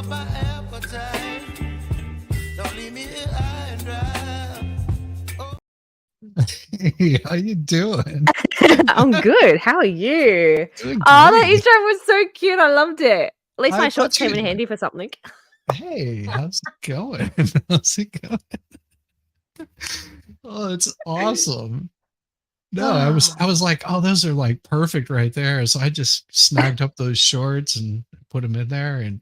up my appetite. Don't leave me here high and dry. Oh. Hey, how you doing? I'm good. How are you? Doing Oh, the great. intro was so cute. I loved it. At least I my shorts thought came in you. handy for something. Hey, how's it going? How's it going? Oh, it's awesome. No, I was like, oh, those are like perfect right there. So I just snagged up those shorts and put them in there, and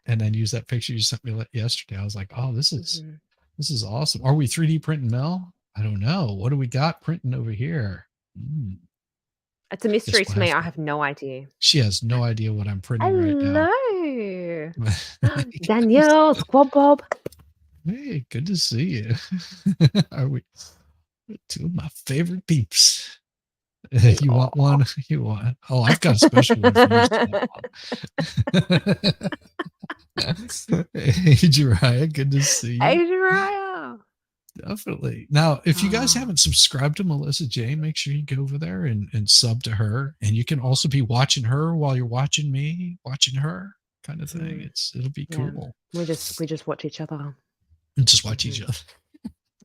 then used that picture you sent me yesterday. I was like, oh, this is awesome. Are we 3D printing, Mel? I don't know. What do we got printing over here? It's a Guess mystery we'll to me. have I to. have no idea. She has no idea what I'm printing right now. Hello. Danielle, Squab Bob. Hey, good to see you. Are we two of my favorite peeps? You want one? You want? Oh, I've got a special one for you. Hey, Jariah, good to see you. Hey, Jariah. Definitely. Now, if you guys haven't subscribed to Melissa J, make sure you go over there and sub to her. And you can also be watching her while you're watching me, watching her kind of thing. It'll be cool. We just watch each other. And just watch each other.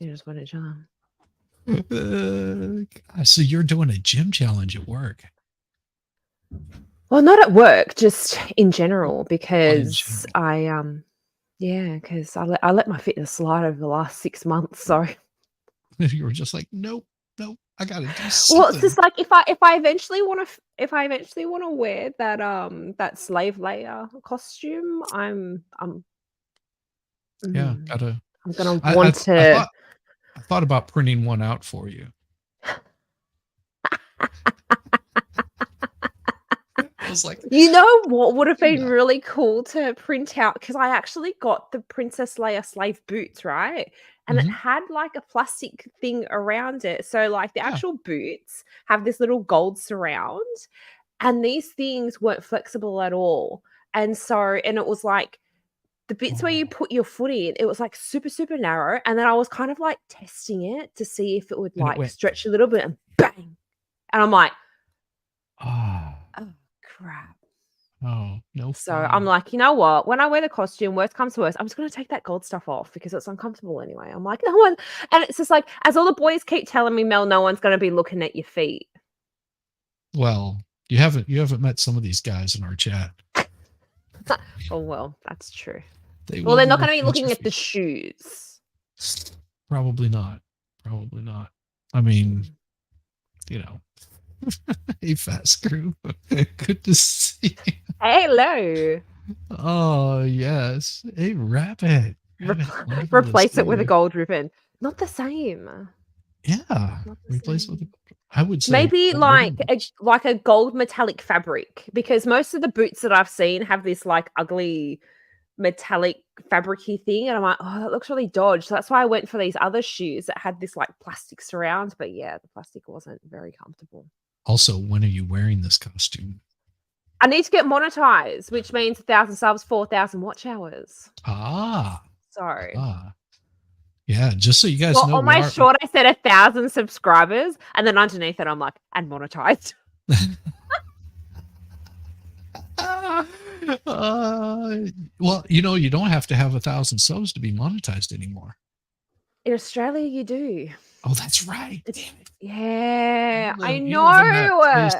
You just watch each other. So you're doing a gym challenge at work? Well, not at work, just in general, because because I let my fitness slide over the last 6 months. So you were just like, nope, I gotta do something. well, it's just like if I eventually want to wear that slave layer costume, I'm gonna want to. I thought about printing one out for you. I was like, you know what would have been really cool to print out, because I actually got the Princess Leia slave boots, right? And it had like a plastic thing around it. So like the actual boots have this little gold surround, and these things weren't flexible at all. And it was like the bits where you put your foot in, it was like super, super narrow. And then I was kind of like testing it to see if it would like stretch a little bit, and bang. And I'm like, oh crap. Oh, no. So I'm like, you know what? When I wear the costume, worst comes to worst, I'm just going to take that gold stuff off because it's uncomfortable anyway. I'm like, no one. And it's just like, as all the boys keep telling me, Mel, no one's going to be looking at your feet. Well, you haven't met some of these guys in our chat. Oh, well, that's true. They're not going to be looking at the shoes. Probably not. I mean, hey, Fast Crew. Good to see you. Hello. Oh, yes. Hey, Rabbit. Replace it with a gold ribbon. Not the same. Yeah. Replace it with I would say maybe like a gold metallic fabric, because most of the boots that I've seen have this like ugly metallic fabricy thing, and I'm like, oh, that looks really dodgy. So that's why I went for these other shoes that had this like plastic surround, but yeah, the plastic wasn't very comfortable. Also, when are you wearing this costume? I need to get monetized, which means 1,000 subs, 4,000 watch hours. Sorry. Yeah, just so you guys know. On my short, I said 1,000 subscribers, and then underneath it, I'm like, and monetized. Well, you don't have to have 1,000 subs to be monetized anymore. In Australia, you do. Oh, that's right. Yeah, I know.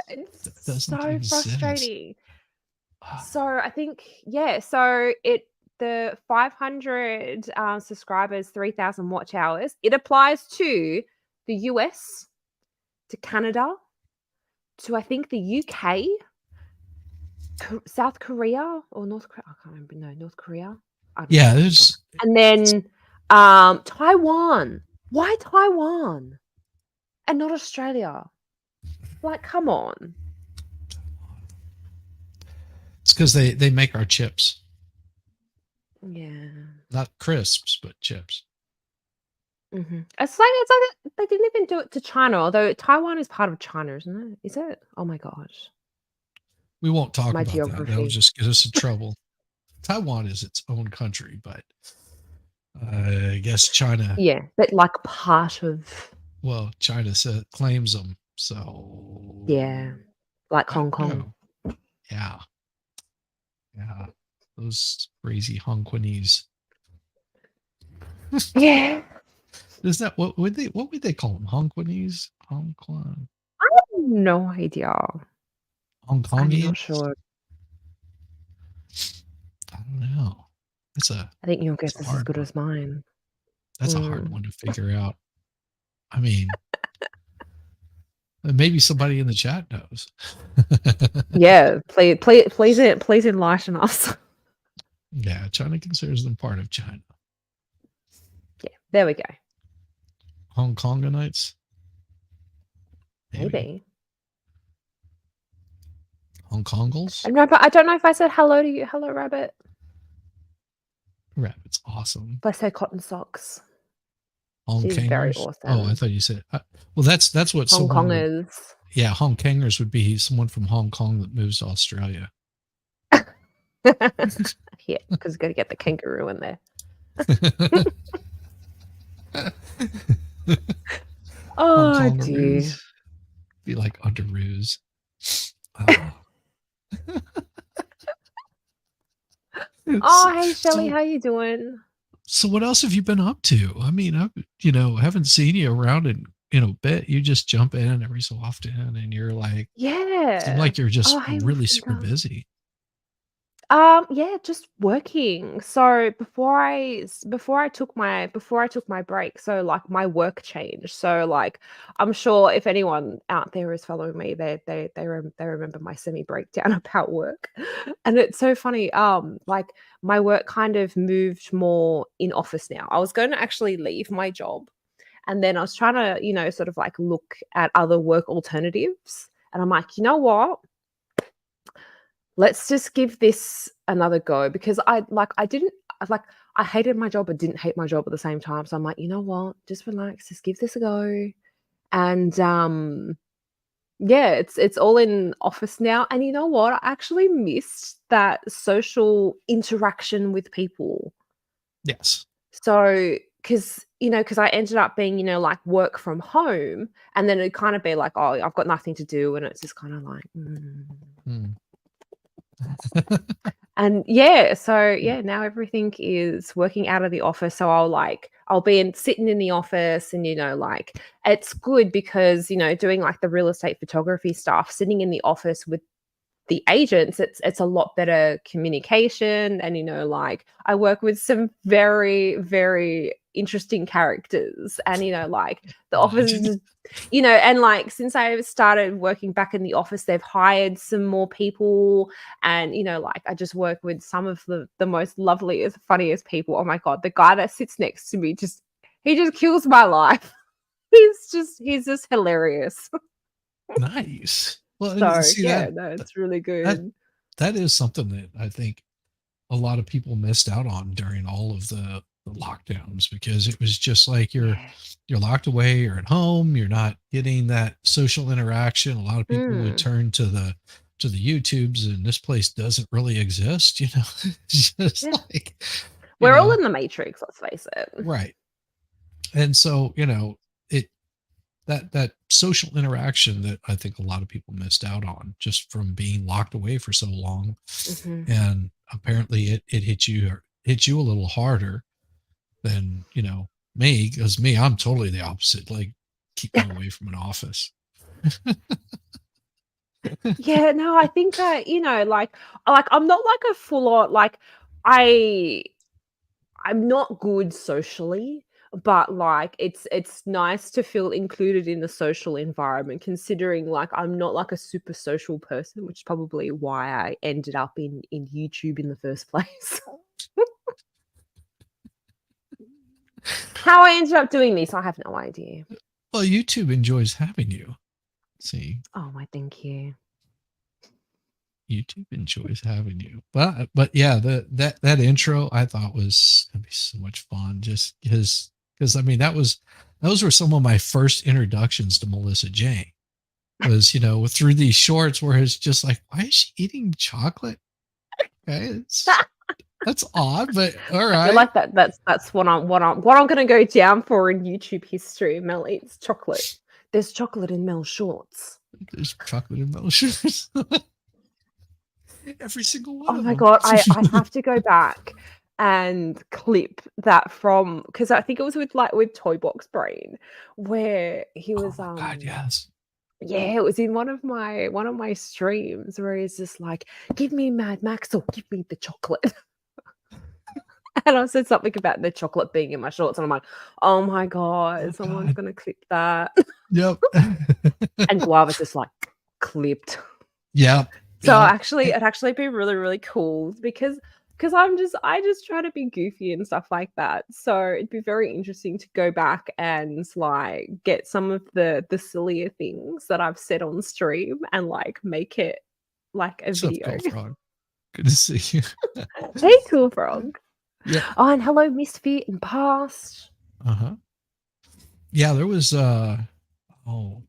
It's so frustrating. So I think, so the 500 subscribers, 3,000 watch hours, it applies to the US, to Canada, to I think the UK, South Korea or North Korea. I can't remember. No, North Korea. Yeah, there's. And then Taiwan. Why Taiwan and not Australia? Like, come on. It's because they make our chips. Yeah. Not crisps, but chips. Mm-hmm. It's like they didn't even do it to China, although Taiwan is part of China, isn't it? Is it? Oh my gosh. We won't talk about that. That'll just get us in trouble. Taiwan is its own country, but I guess China. Yeah, but like part of. Well, China claims them, so. Yeah, like Hong Kong. Yeah. those crazy Hongkongese. Yeah. Is that what would they call them? Hongkongese? Hong Kong? I have no idea. Hong I'm Kongians? not sure. I don't know. That's a I think your that's guess a is as hard good one. as mine. That's a hard Mm. one to figure out. I mean, maybe somebody in the chat knows. Yeah, please enlighten us. Yeah, China considers them part of China. Yeah, there we go. Hong Konganites? Maybe. Hong Kongals? And Rabbit, I don't know if I said hello to you. Hello, Rabbit. Rabbit's awesome. If I say cotton socks. Hong She's very Kongers? Oh, I awesome. thought you said. Well, that's what Hong someone. Kongers. Yeah, Hong Kongers would be someone from Hong Kong that moves to Australia. Yeah, because you got to get the kangaroo in there. Oh dear. Be like underoos. Oh. Oh, hey Shelly, how you doing? So what else have you been up to? I mean, I haven't seen you around in a bit. You just jump in every so often, and you're like, Yeah. seem like you're just hey, really super busy. Yeah, just working. So before I took my break, so like my work changed. So like I'm sure if anyone out there is following me, they remember my semi breakdown about work. And it's so funny. Like my work kind of moved more in office now. I was going to actually leave my job, and then I was trying to, sort of like look at other work alternatives. And I'm like, you know what? Let's just give this another go, because I hated my job but didn't hate my job at the same time. So I'm like, you know what? Just relax, just give this a go. And yeah, it's all in office now. And you know what? I actually missed that social interaction with people. Yes. So because I ended up being, like work from home, and then it'd kind of be like, oh, I've got nothing to do, and it's just kind of like and yeah, so yeah, now everything is working out of the office. So I'll be sitting in the office, and like it's good because doing like the real estate photography stuff, sitting in the office with the agents, it's a lot better communication. And like I work with some very, very interesting characters, and like the office is just, and like since I started working back in the office, they've hired some more people. And like I just work with some of the most loveliest, funniest people. Oh my god, the guy that sits next to me he just kills my life. He's just hilarious. Nice. Well, So see yeah, no, it's really good. That is something that I think a lot of people missed out on during all of the lockdowns, because it was just like you're locked away, you're at home, you're not getting that social interaction. A lot of people would turn to the YouTubes, and this place doesn't really exist. It's just like we're all in the Matrix, let's face it. Right. And so, that social interaction that I think a lot of people missed out on just from being locked away for so long. And apparently it hit you a little harder than, me, because I'm totally the opposite. Like, keep me away from an office. Yeah, no, I think that, like I'm not like a full on, like I'm not good socially, but like it's nice to feel included in the social environment, considering like I'm not like a super social person, which is probably why I ended up in YouTube in the first place. How I ended up doing this, I have no idea. Well, YouTube enjoys having you. See. Oh my, thank you. YouTube enjoys having you. But yeah, that intro I thought was gonna be so much fun, just because I mean those were some of my first introductions to Melissa Jane. Was through these shorts where it's just like, why is she eating chocolate? Okay, that's odd, but all right. I feel like that's what I'm gonna go down for in YouTube history. Mel eats chocolate. There's chocolate in Mel's shorts. There's chocolate in Mel's shorts. Every single one Oh of my them. god, I have to go back and clip that from because I think it was with Toy Box Brain where he Oh was my God, yes. yeah, it was in one of my streams where he's just like, "Give me Mad Max or give me the chocolate." And I said something about the chocolate being in my shorts, and I'm like, "Oh my Oh god, someone's God. gonna clip that." Yep. And Guava's just like clipped. Yep. So Yep. it'd actually be really, really cool because I just try to be goofy and stuff like that. So it'd be very interesting to go back and like get some of the sillier things that I've said on stream and like make it like a What's up, video. Gold Frog? Good to see you. Hey, Cool Frog. Yep. Oh, and hello, Misfit and Past. Uh-huh. Yeah, there was oh,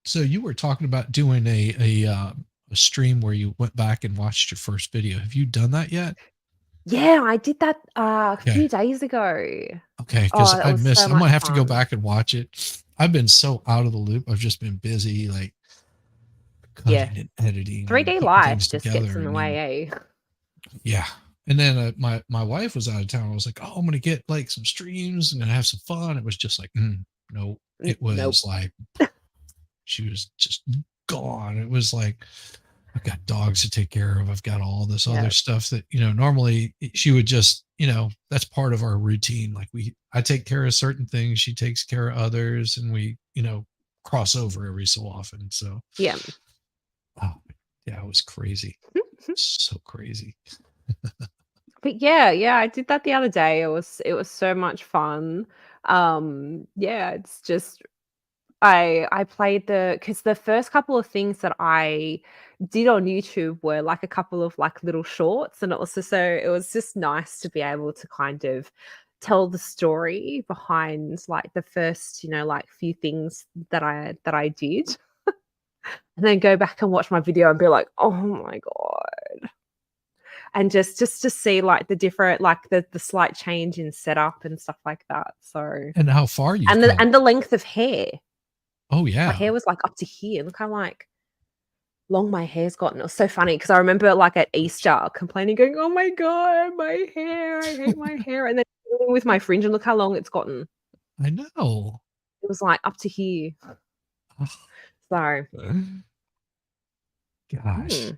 so you were talking about doing a stream where you went back and watched your first video. Have you done that yet? Yeah, I did that a Okay. few days ago. Okay, because Oh, it I was missed. so I might much have to go fun. back and watch it. I've been so out of the loop. I've just been busy, like Yeah. cutting and editing and 3D putting life things just gets together, in the and then way, eh? yeah. And then my wife was out of town. I was like, oh, I'm gonna get like some streams and gonna have some fun. It was just like, no. It Nope. was like she was just gone. It was like I've got dogs to take care of. I've got all this other Yeah. stuff that, normally she would just, that's part of our routine. Like I take care of certain things. She takes care of others and we, cross over every so often. So, Yeah. oh, yeah, it was crazy. So crazy. But yeah, I did that the other day. It was so much fun. Yeah, it's just I played because the first couple of things that I did on YouTube were like a couple of like little shorts, and it was just nice to be able to kind of tell the story behind like the first, like few things that I did, and then go back and watch my video and be like, oh my god. And just to see like the different like the slight change in setup and stuff like that. So And how far you've and the come. and the length of hair. Oh My yeah. hair was like up to here. Look how like long my hair's gotten. It was so funny because I remember like at Easter complaining, going, "Oh my god, my hair! I hate my hair." And then dealing with my fringe, and look how long it's gotten. I know. It was like up to here. So Gosh.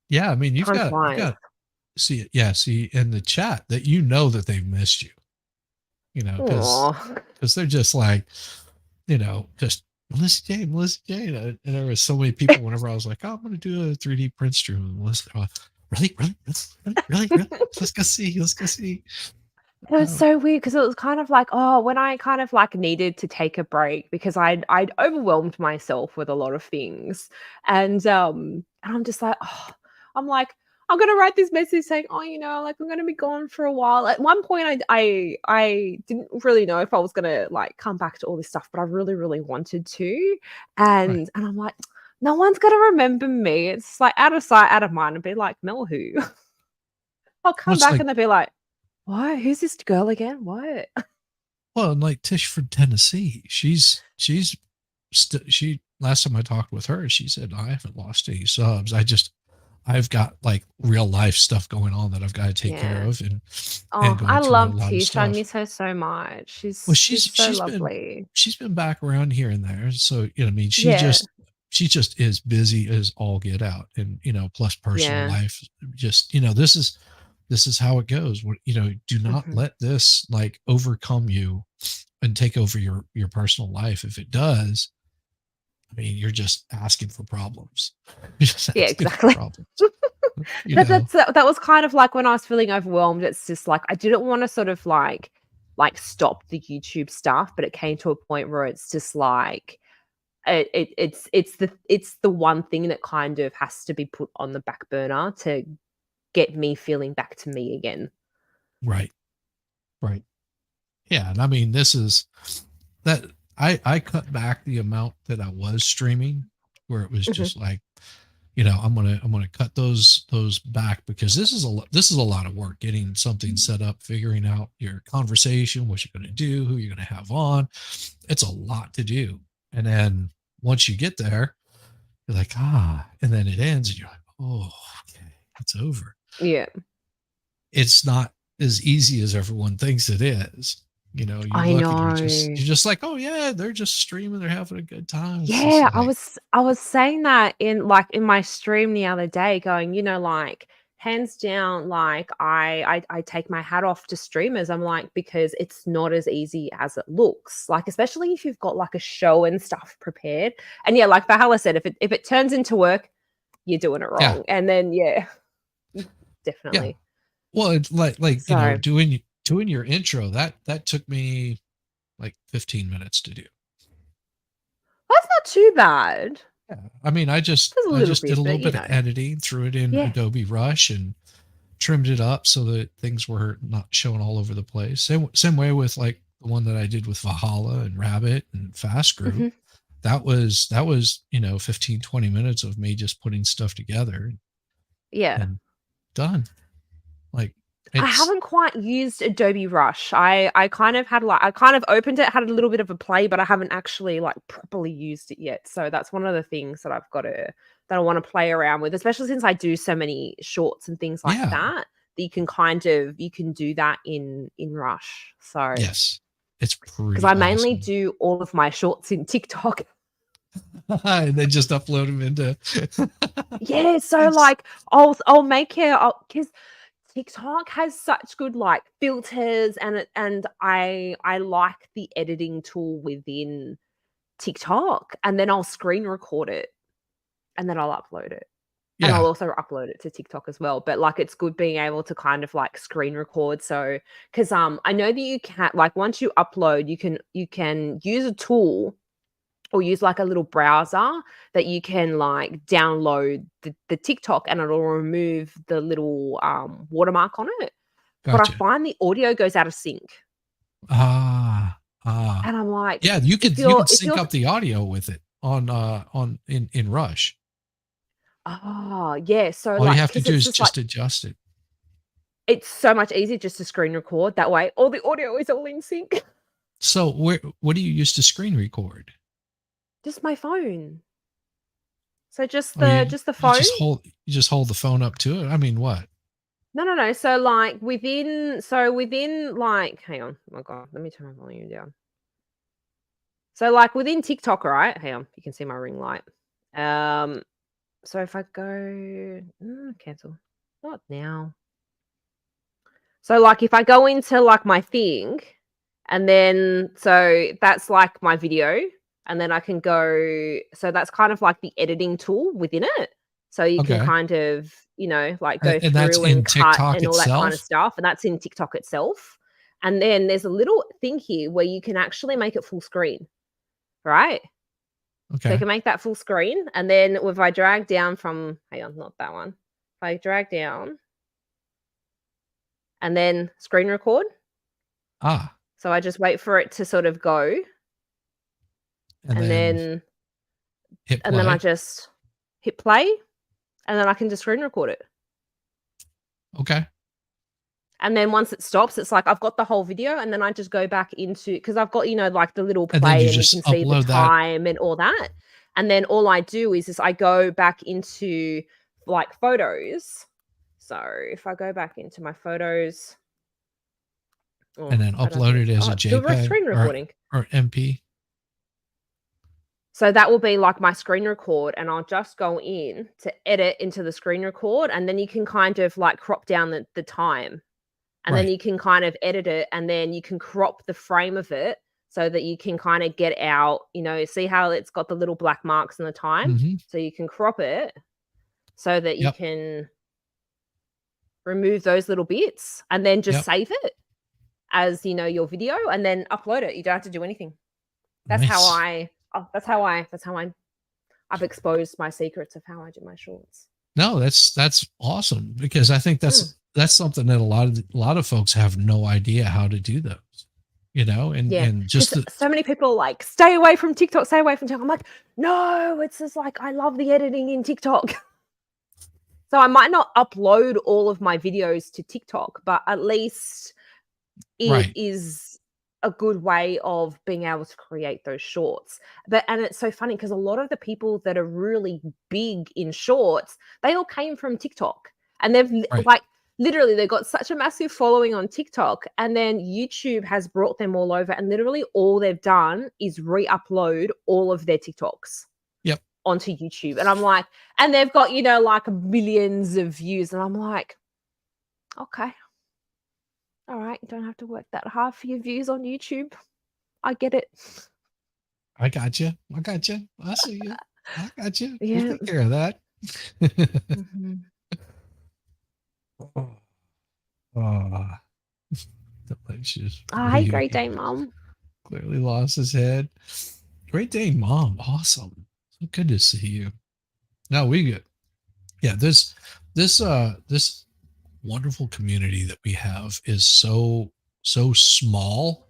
Yeah. I mean, time you've flies. got, see it. Yeah. See in the chat that, that they've missed you, because Aw. they're just like, just Melissa Jane. And there was so many people whenever I was like, oh, I'm going to do a 3D print stream. And Melissa, really? Let's go see. Let's go see. It was Oh, so weird because it was kind of like, oh, when I kind of like needed to take a break because I'd overwhelmed myself with a lot of things. And I'm just like, oh, I'm like, I'm gonna write this message saying, oh, like I'm gonna be gone for a while. At one point I didn't really know if I was gonna like come back to all this stuff, but I really, really wanted to. right. And I'm like, no one's gonna remember me. It's like out of sight, out of mind, and be like, Mel who? I'll Well, come it's back like, and they'll be like, what? Who's this girl again? What? well, and like Tish from Tennessee, she, last time I talked with her, she said, I haven't lost any subs. I've got like real life stuff going on that I've got to take care Yeah. of and Oh, I going through a love lot of Tish. I stuff. miss her so much. Well, She's so lovely. she's been back around here and there. So, I mean, Yeah. she just is busy as all get out, and, plus personal Yeah. life, just, this is how it goes. Do not Mhm. let this like overcome you and take over your personal life. If it does, I mean, you're just asking for problems. You're just Yeah, asking for exactly. problems, That was kind of like when I was feeling overwhelmed. It's just like I didn't want to sort of like stop the YouTube stuff, but it came to a point where it's just like it's the one thing that kind of has to be put on the back burner to get me feeling back to me again. Right. Right. Yeah. And I mean, this is that I cut back the amount that I was streaming, where it was Mhm. just like, I'm gonna cut those back, because this is a lot of work getting something set up, figuring out your conversation, what you're gonna do, who you're gonna have on. It's a lot to do. And then once you get there, you're like, and then it ends and you're like, oh, okay, it's over. Yeah. It's not as easy as everyone thinks it is. You know, you I look and know. you're just like, oh yeah, they're just streaming, they're having a good time. It's just Yeah, like, I was saying that in my stream the other day, going, like, hands down, like, I take my hat off to streamers. I'm like, because it's not as easy as it looks. Like, especially if you've got like a show and stuff prepared. And yeah, like Valhalla said, if it turns into work, you're doing it yeah, wrong. And then yeah, yeah. definitely. Well, it's like So doing your intro, that took me like 15 minutes to do. that's not too bad. Yeah. I mean, Just a I little just did bit, a little but bit of editing, threw it in yeah. Adobe Rush and trimmed it up so that things were not showing all over the place. Same way with like the one that I did with Valhalla and Rabbit and Fast Group. Mhm. That was, 15, 20 minutes of me just putting stuff together Yeah. and done. Like I it's haven't quite used Adobe Rush. I kind of had like I kind of opened it, had a little bit of a play, but I haven't actually like properly used it yet. So that's one of the things that that I want to play around with, especially since I do so many shorts and things like yeah. that. That you can do that in Rush. So Yes. It's because pretty I mainly awesome. do all of my shorts in TikTok. And then just upload them into Yeah, so it's like I'll make it because TikTok has such good like filters and I like the editing tool within TikTok, and then I'll screen record it and then I'll upload it. And I'll yeah. also upload it to TikTok as well. But like it's good being able to kind of like screen record. So because I know that you can like once you upload, you can use a tool or use like a little browser that you can like download the TikTok and it'll remove the little watermark on it. But I Gotcha. find the audio goes out of sync. Ah, ah. And I'm like, Yeah, you could sync up the audio with it on in Rush. yeah, so All you like have to because do it's is just like just adjust it. it's so much easier just to screen record. That way all the audio is all in sync. So what do you use to screen record? Just my phone. So Oh, just the phone. you just hold the phone up to it. I mean, what? No, no, no. So like within like hang on. Oh my god, let me turn my volume down. So like within TikTok, right? Hang on, you can see my ring light. Um, so if I go cancel, not now. So like if I go into like my thing, and then so that's like my video, and then I can go. So that's kind of like the editing tool within it. So you can Okay. kind of like go And that's through and in cut TikTok and all that kind of itself? stuff, and that's in TikTok itself. And then there's a little thing here where you can actually make it full screen, right? So you Okay. can make that full screen, and then if I drag down from hang on, not that one. If I drag down and then screen record, Ah, so I just wait for it to sort of go, and and then then hit I play. just hit play, and then I can just screen record it. Okay. And then once it stops, it's like I've got the whole video, and then I just go back into because I've got like the little And then play, you and you just can see the upload that. time and all that. And then all I do is I go back into like photos. So if I go back into my photos, And then I don't upload think it as a the JPEG screen recording. or MP. So that will be like my screen record, and I'll just go in to edit into the screen record, and then you can kind of like crop down the time. And then Right. you can kind of edit it, and then you can crop the frame of it so that you can kind of get out, see how it's got the little black marks in the time? Mm-hmm. So you can crop it so that you Yep. can remove those little bits and then just Yep. save it as, your video and then upload it. You don't have to do anything. That's how Nice. I've exposed my secrets of how I do my shorts. No, that's awesome because I think that's something that a lot of folks have no idea how to do those. Yeah, And because just the so many people are like, "Stay away from TikTok, stay away from TikTok." I'm like, "No, it's just like I love the editing in TikTok." So I might not upload all of my videos to TikTok, but at least it right. is a good way of being able to create those shorts. And it's so funny because a lot of the people that are really big in shorts, they all came from TikTok, and Right. like literally they got such a massive following on TikTok, and then YouTube has brought them all over, and literally all they've done is re-upload all of their TikToks Yep. onto YouTube. And I'm like, and they've got, like millions of views, and I'm like, okay, all right, you don't have to work that hard for your views on YouTube. I get it. I got you. I got you. I see you. I got you. We'll Yeah. take care of that. Mhm. Oh, delicious. Oh, hey, He Great Day Mom. clearly lost his head. Great day, Mom. Awesome. So good to see you. No, we good. Yeah, this wonderful community that we have is so small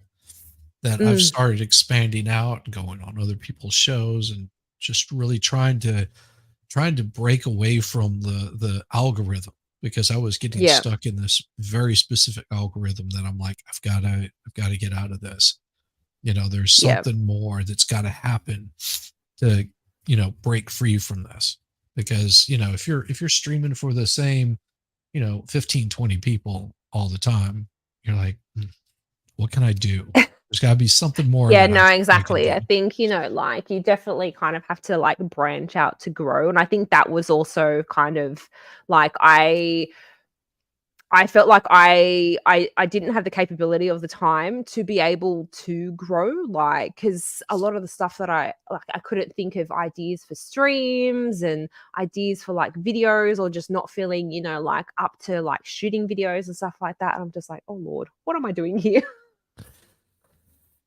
that I've Mm, started expanding out and going on other people's shows and just really trying to break away from the algorithm, because I was getting yeah, stuck in this very specific algorithm that I'm like, I've got to get out of this. There's yeah. something more that's got to happen to, break free from this. Because, if you're streaming for the same, 15, 20 people all the time, you're like, what can I do? There's got to be something more Yeah, that no, I can exactly. do. I think, like, you definitely kind of have to, like, branch out to grow, and I think that was also kind of like I felt like I didn't have the capability of the time to be able to grow, like, because a lot of the stuff that I couldn't think of ideas for streams and ideas for, like, videos, or just not feeling, like, up to, like, shooting videos and stuff like that, and I'm just like, "Oh lord, what am I doing here?"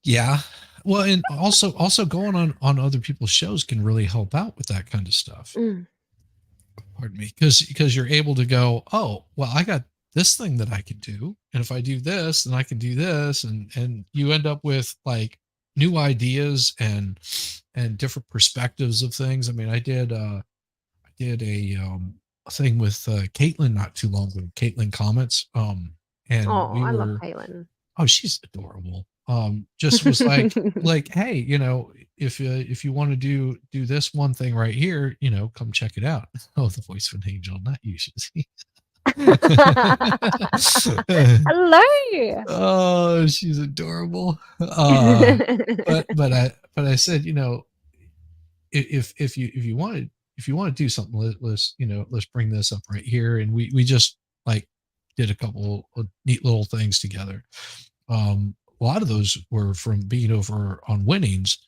Yeah. Well, and also going on other people's shows can really help out with that kind of stuff. Mm, Pardon me, because you're able to go, oh, well, I got this thing that I can do, and if I do this, then I can do this, and you end up with like new ideas and different perspectives of things. I mean, I did a thing with Caitlin not too long ago. Caitlin comments, and oh, we I love were, Caitlin. oh, she's adorable. Just was like, hey, if you want to do this one thing right here, come check it out. Oh, the voice of an angel, not you, Shizzy. Hello. Oh, she's adorable. But I said, if you want to do something, let's bring this up right here, and we just like did a couple of neat little things together. A lot of those were from being over on Winnings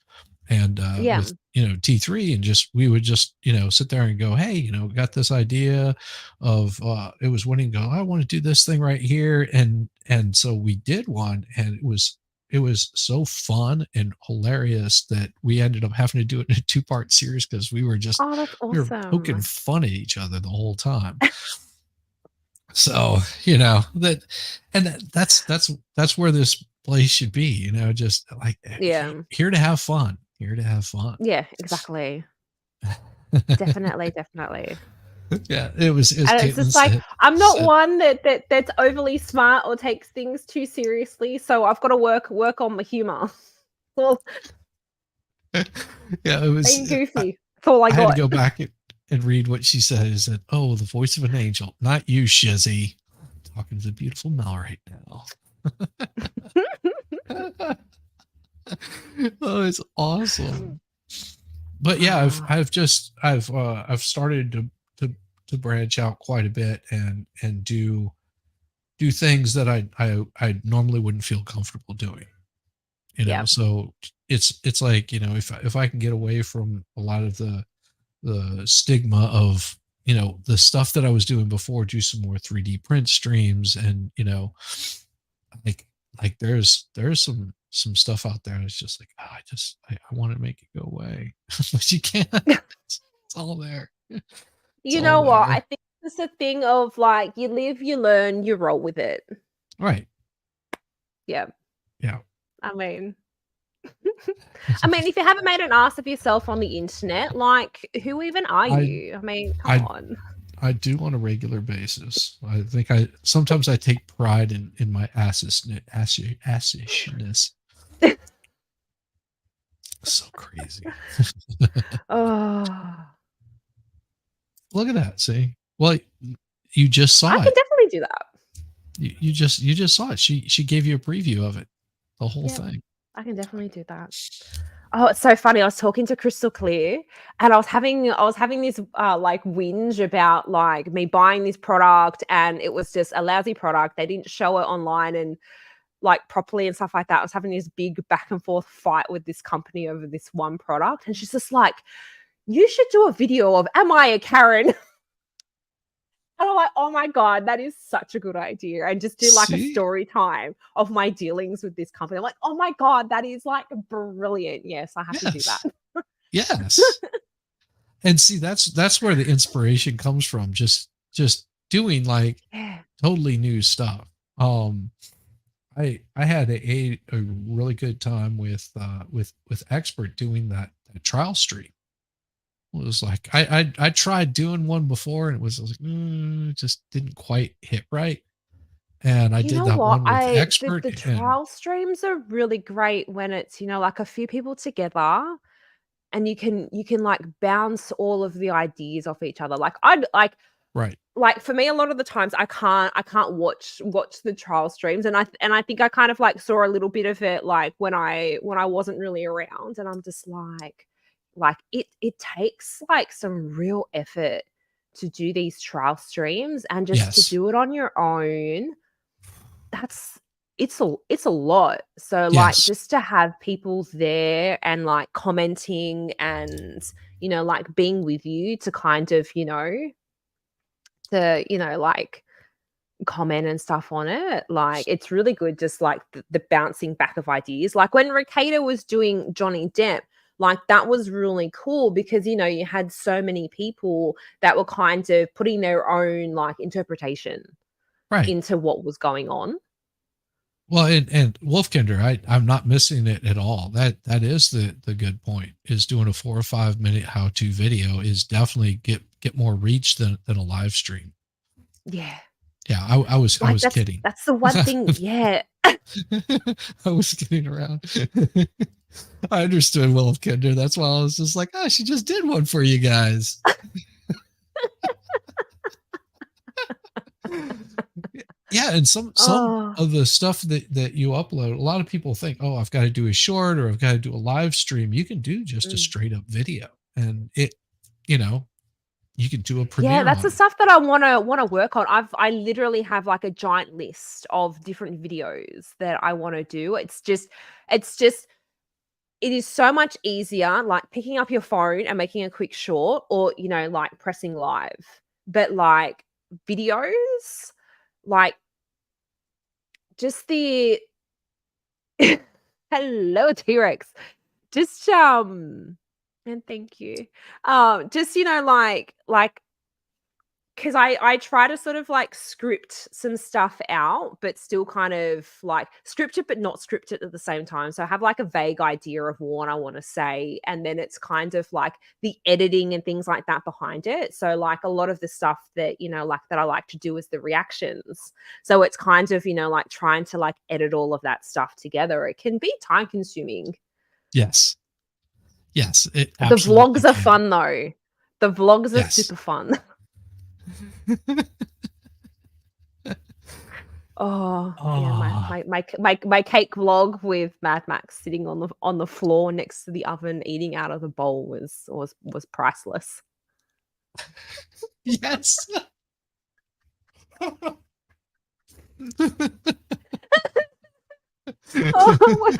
and Yeah. with T3, and just we would just sit there and go, hey, got this idea of it was Winning, go, I want to do this thing right here, and so we did one, and it was so fun and hilarious that we ended up having to do it in a two-part series, because Oh, that's we were poking awesome. fun at each other the whole time. So that, and that's where this place should be, just like Yeah. here to have fun, here to have fun. Yeah, exactly. Definitely, definitely. Yeah, it was And it's Caitlin just like, said I'm not said one that's overly smart or takes things too seriously, so I've gotta work on my humor. Well, yeah, it was being goofy. That's all I I had to got. go back and read what she said. Is that, oh, the voice of an angel, not you, Shizzy, talking to the beautiful Mel right now. Oh, it's awesome. But yeah, Ah, I've started to branch out quite a bit and do things that I normally wouldn't feel comfortable doing. yeah, So it's like, if I can get away from a lot of the stigma of the stuff that I was doing before, do some more 3D print streams, and like there's some stuff out there, and it's just like, I want to make it go away, but you can't. It's all there. It's You all know what? I there. think it's a thing of, like, you live, you learn, you roll with it. Right. Yeah, Yeah. I mean I mean, if you haven't made an ass of yourself on the internet, like, who even are I you? I mean, come I on. I do on a regular basis. I think I sometimes I take pride in my assishness. So crazy. Oh, Look at that. See? Well, you just I saw can it. definitely do that. You just saw it. She gave you a preview of it. The whole Yeah, thing. I can definitely do that. Oh, it's so funny. I was talking to Crystal Clear and I was having this like whinge about like me buying this product and it was just a lousy product. They didn't show it online and like properly and stuff like that. I was having this big back and forth fight with this company over this one product. And she's just like, you should do a video of Am I a Karen? And I'm like, oh my God, that is such a good idea. And just do like a See? story time of my dealings with this company. I'm like, oh my God, that is like brilliant. Yes, I have to do Yes. that. Yes. And see, that's where the inspiration comes from. Just doing like Yeah. totally new stuff. I had a really good time with Expert doing that trial stream. It was like I tried doing one before and it was like it just didn't quite hit right. And I You did know that what? one with I Expert the and trial streams are really great when it's, like a few people together and you can like bounce all of the ideas off each other. Like I'd right, like for me a lot of the times I can't watch the trial streams and I think I kind of like saw a little bit of it like when I wasn't really around and I'm just like it takes like some real effort to do these trial streams and just to yes, do it on your own that's it's a lot. So like yes, just to have people there and like commenting and like being with you to kind of like comment and stuff on it. Like it's really good just like the bouncing back of ideas. Like when Ricada was doing Johnny Depp, like that was really cool because you had so many people that were kind of putting their own like interpretation right. into what was going on. Well, and Wolfkinder, I'm not missing it at all. That is the good point. Is doing a 4 or 5 minute how to video is definitely get more reach than a live stream. Yeah. Yeah, I Like was kidding. that's the one thing. Yeah. I was kidding around. I understood Wolfkinder. That's why I was just like, oh, she just did one for you guys. Yeah, and some Oh. of the stuff that you upload, a lot of people think, oh, I've got to do a short or I've got to do a live stream. You can do just a Mm. straight up video, and you know, you can do a Yeah, premiere that's the on it. stuff that I wanna work on. I literally have like a giant list of different videos that I wanna do. It's just it is so much easier like picking up your phone and making a quick short or, like pressing live. But like videos, like just the hello T-Rex. Just and thank you. Just like because I try to sort of like script some stuff out, but still kind of like script it, but not script it at the same time. So I have like a vague idea of what I want to say, and then it's kind of like the editing and things like that behind it. So like a lot of the stuff that like that I like to do is the reactions. So it's kind of like trying to like edit all of that stuff together. It can be time consuming. Yes, yes, it The vlogs absolutely are can. fun though. The vlogs are Yes. super fun. Oh, yeah, my Oh, my my my cake vlog with Mad Max sitting on the floor next to the oven eating out of the bowl was priceless. yes. Oh,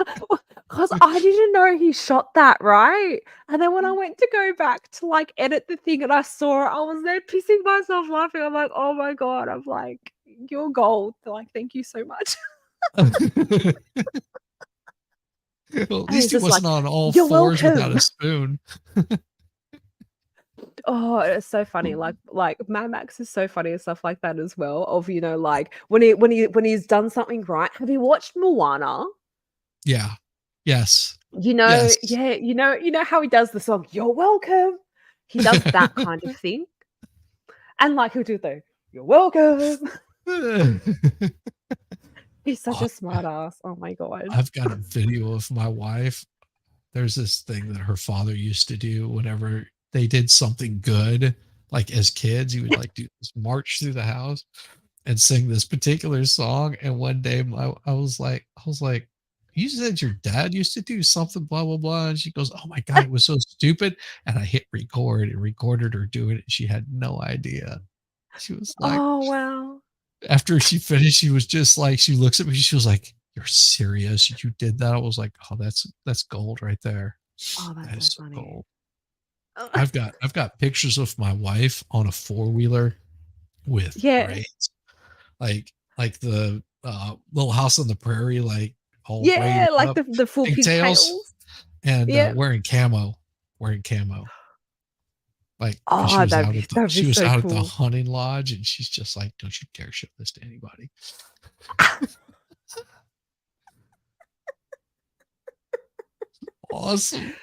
because I didn't know he shot that, right? And then when I went to go back to like edit the thing and I saw it, I was there pissing myself laughing. I'm like, oh my God, I'm like, you're gold. Like, thank you so much. Well, at And he's least he just like, wasn't on all you're fours without a welcome. spoon. Oh, it's so funny. Like Mad Max is so funny and stuff like that as well. Of like when he's done something right. Have you watched Moana? Yeah. Yes. Yes. Yeah, how he does the song, You're welcome. He does that kind of thing. And like he'll do the You're welcome. He's such Oh, a smart ass. Oh my God. I've got a video of my wife. there's this thing that her father used to do whenever they did something good, like as kids, he would like do this march through the house and sing this particular song. And one day I was like, you said your dad used to do something, blah, blah, blah. And she goes, oh my God, it was so stupid. And I hit record and recorded her doing it. She had no idea. She was like, Oh, wow. after she finished, she was just like, she looks at me, she was like, you're serious? You did that? I was like, oh, that's gold right there. Oh, That that's is so so funny. gold. Oh. I've got pictures of my wife on a 4-wheeler with Yeah. braids, like the Little House on the Prairie, like all Yeah, braided like up, the full pigtails, pigtails. and Yeah. wearing camo, like because Oh, that'd be she was so out at the cool. hunting lodge, and she's just like, don't you dare show this to anybody. Awesome.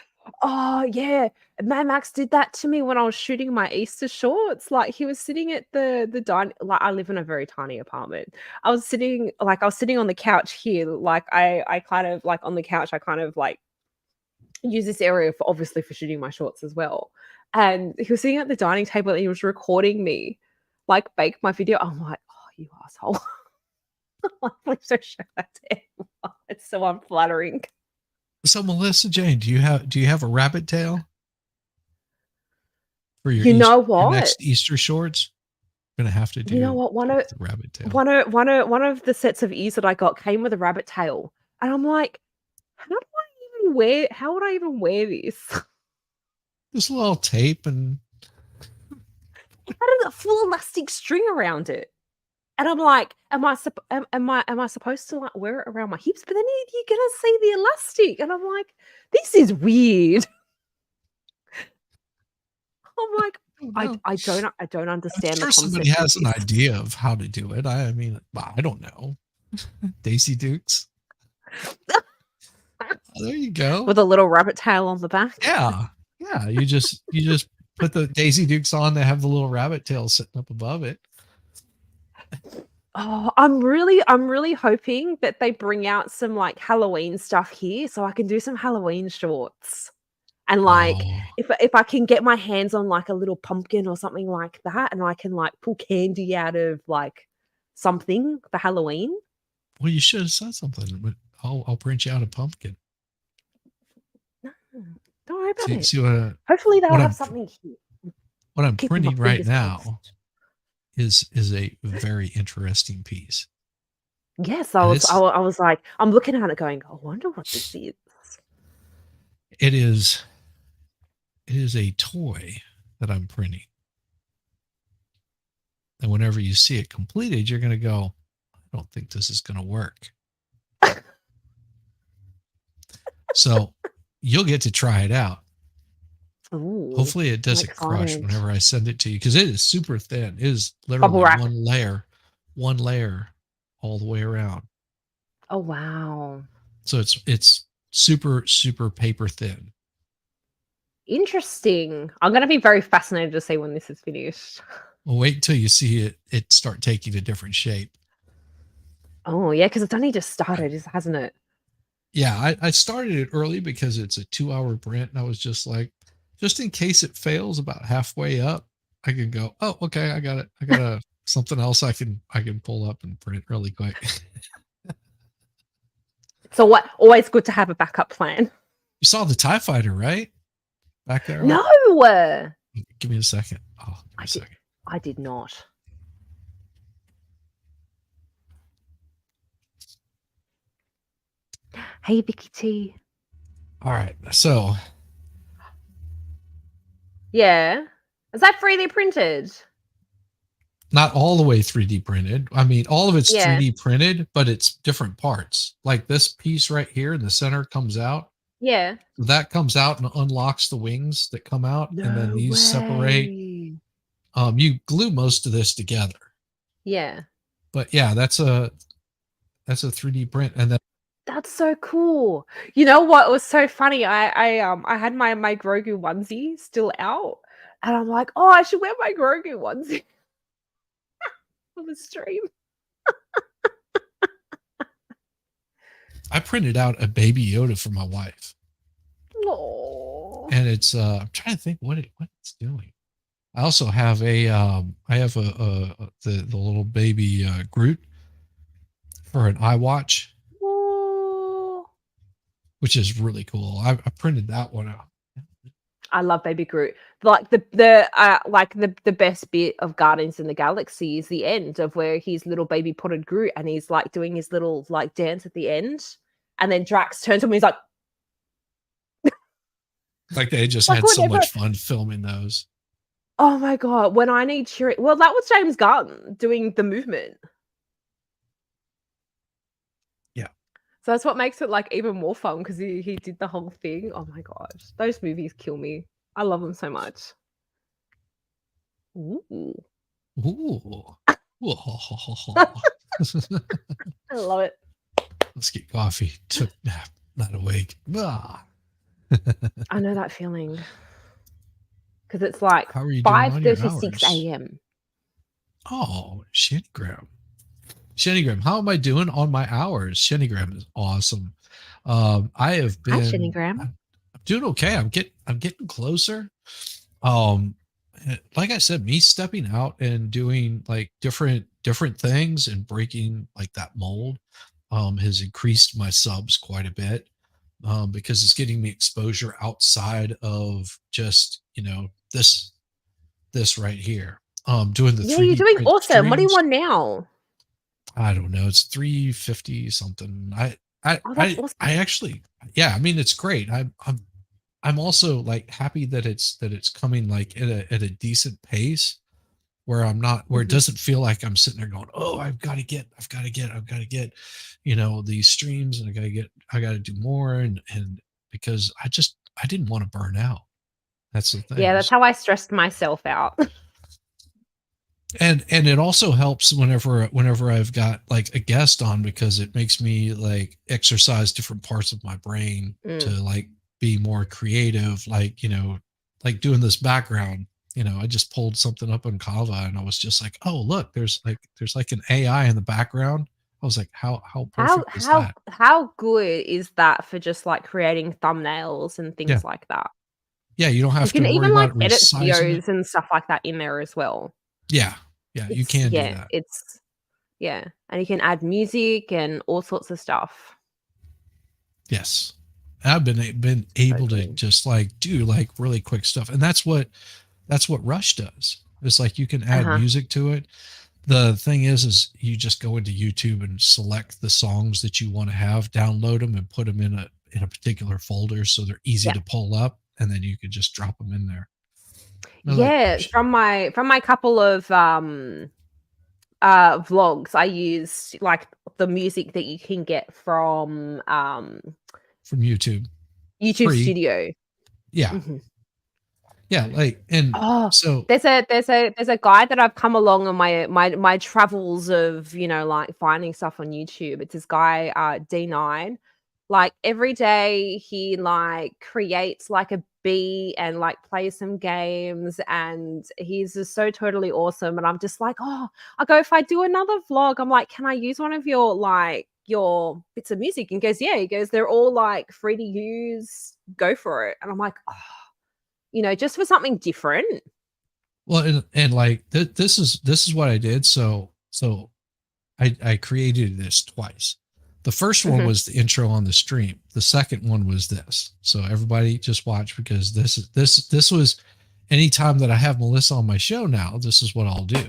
Oh, yeah. Mad Max did that to me when I was shooting my Easter shorts. Like, he was sitting at the dining, like, I live in a very tiny apartment. I was sitting on the couch here, like, I kind of like, on the couch, I kind of, like, use this area for, obviously, for shooting my shorts as well. And he was sitting at the dining table, and he was recording me, like, bake my video. I'm like, "Oh, you asshole." Like, please don't show that to anyone. It's so unflattering. So Melissa Jane, do you have a rabbit tail for You know your what? next Easter shorts? I'm gonna have to You know do what? the rabbit tail. One of the sets of ears that I got came with a rabbit tail, and I'm like, how would I even wear this? Just a little tape and It had a full elastic string around it, and I'm like, am I supposed to, like, wear it around my hips? But then you're gonna see the elastic, and I'm like, this is weird. I'm like, no. I don't I'm understand the sure somebody concept of has an this. idea of how to do it. I mean, I don't know. Daisy Dukes. There you go. With a little rabbit tail on the back. Yeah. Yeah. You just put the Daisy Dukes on, they have the little rabbit tail sitting up above it. Oh, I'm really hoping that they bring out some, like, Halloween stuff here so I can do some Halloween shorts. And, like, Oh, if I can get my hands on, like, a little pumpkin or something like that, and I can, like, pull candy out of, like, something for Halloween. well, you should have said something, but I'll print you out a pumpkin. No, don't worry about it. See Hopefully, they'll what have I'm something here. what I'm Keeping my printing right fingers now crossed. is a very interesting piece. Yes, And I was like, I'm looking at it going, "I wonder what this is." it is a toy that I'm printing. And whenever you see it completed, you're going to go, I don't think this is going to work. So you'll get to try it out. Ooh, Hopefully it I'm doesn't crush excited. whenever I send it to you, because it is super thin. It is Bubble literally wrap. one layer all the way around. Oh, wow. So it's super, super paper thin. Interesting. I'm gonna be very fascinated to see when this is finished. Well, wait until you see it start taking a different shape. Oh, yeah, because it's only just started, hasn't it? Yeah, I started it early because it's a 2-hour print, and I was just like, just in case it fails about halfway up, I can go, oh, okay, I got it. I got something else I can pull up and print really quick. So what? Always good to have a backup plan. You saw the TIE fighter, right? Back there. No, Give me a second. Oh, give me a second. I did not. Hey, Vicky T. All right. So Yeah, is that 3D printed? not all the way 3D printed. I mean, all of it's Yeah. 3D printed, but it's different parts. Like this piece right here in the center comes out. Yeah. That comes out and unlocks the wings that come out, and then these separate. You glue most of this together. Yeah. But yeah, that's a 3D print, and then That's so cool. You know what was so funny? I had my Grogu onesie still out, and I'm like, oh, I should wear my Grogu onesie on the stream. I printed out a baby Yoda for my wife. and it's I'm trying to think what it's doing. I also have the little baby Groot for an iWatch, Oh, which is really cool. I printed that one out. I love Baby Groot. Like the best bit of Guardians in the Galaxy is the end of where he's little baby potted Groot and he's like doing his little like dance at the end, and then Drax turns to him and he's Like they just like had so whatever. much fun filming those. Oh my god! When I need cheering, well, that was James Gunn doing the movement. Yeah. So that's what makes it like even more fun because he did the whole thing. Oh my gosh, those movies kill me. I love them so much. Ooh. Ooh. I love it. Let's get coffee. Took not awake. Ah. I know that feeling because it's like How are you doing on your 5:36 hours? a.m. Oh, Shanigram. Shanigram, how am I doing on my hours? Shanigram is awesome. I have Hi, been Shanigram. I'm doing okay. I'm getting closer. Like I said, me stepping out and doing like different things and breaking like that mold has increased my subs quite a bit. Because it's getting me exposure outside of just, this right here. Doing the Yeah, you're 3D doing print awesome. What do you streams. want now? I don't know. It's 350 something. Oh, that's awesome. I actually, yeah, I mean, it's great. I'm also like happy that it's coming like at a decent pace where I'm not, where it doesn't feel like I'm sitting there going, oh, I've got to get, these streams and I got to do more. And because I didn't want to burn out. That's the thing. Yeah, that's how I stressed myself out. And it also helps whenever I've got like a guest on, because it makes me like exercise different parts of my brain to like be more creative, like like doing this background. I just pulled something up on Canva and I was just like, oh look, there's like an AI in the background. I was like, how perfect is that? How good is that for just like creating thumbnails and Yeah, things like that? yeah, you don't You have to can worry even like about edit resizing it. videos and stuff like that in there as well. Yeah, you can do that. Yeah, and you can add music and all sorts of stuff. Yes. I've been able to just like do like really quick stuff. And that's what Rush does. It's like you can add music to it. The thing is you just go into YouTube and select the songs that you want to have, download them and put them in a particular folder so they're easy to pull up, and then you could just drop them in there. Yeah, from my couple of vlogs, I use like the music that you can get from YouTube YouTube Studio. Yeah. Yeah, like, and so there's a guy that I've come along on my travels of, like finding stuff on YouTube. It's this guy, D9. Like every day he like creates like a beat and like plays some games, and he's just so totally awesome. And I'm just like, oh, I go, if I do another vlog, I'm like, can I use one of your bits of music? And he goes, yeah. He goes, they're all like free to use. Go for it. And I'm like, oh, just for something different. Well, and like this is what I did. So I created this twice. The first one was the intro on the stream. The second one was this. So everybody just watch, because this was anytime that I have Melissa on my show now, this is what I'll do.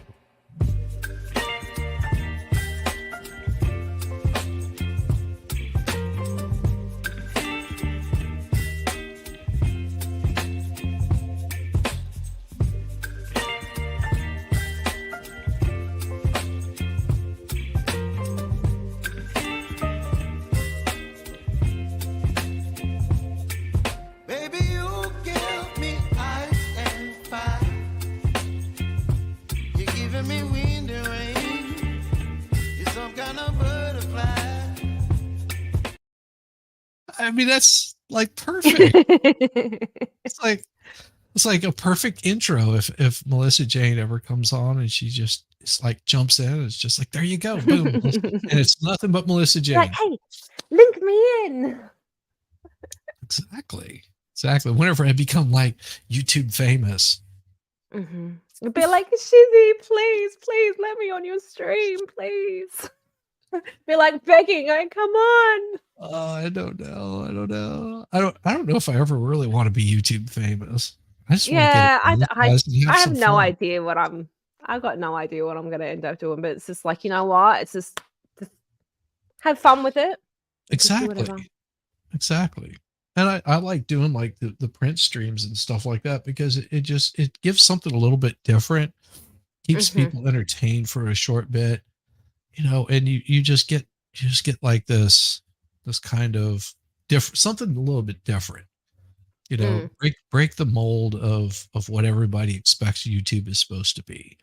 I mean, that's like perfect. It's like a perfect intro. If Melissa Jane ever comes on and she just it's like jumps in, it's just like, there you go, boom, and it's nothing but Melissa Jane. Like, hey, link me in. Exactly. exactly. Whenever I become like YouTube famous. Be like, Shizzy, please let me on your stream, please. Be like begging, like, come on. Oh, I don't know. I don't know. I don't know if I ever really want to be YouTube famous. I just want to get it Yeah, monetized and have I have some no fun. idea what I've got no idea what I'm gonna end up doing, but it's just like, you know what? It's just have fun with it. Just do Exactly. whatever. Exactly. And I like doing like the print streams and stuff like that because it just it gives something a little bit different, keeps Mhm. people entertained for a short bit, and you just get like this kind of different something a little bit different. Mm. Break the mold of what everybody expects YouTube is supposed to be.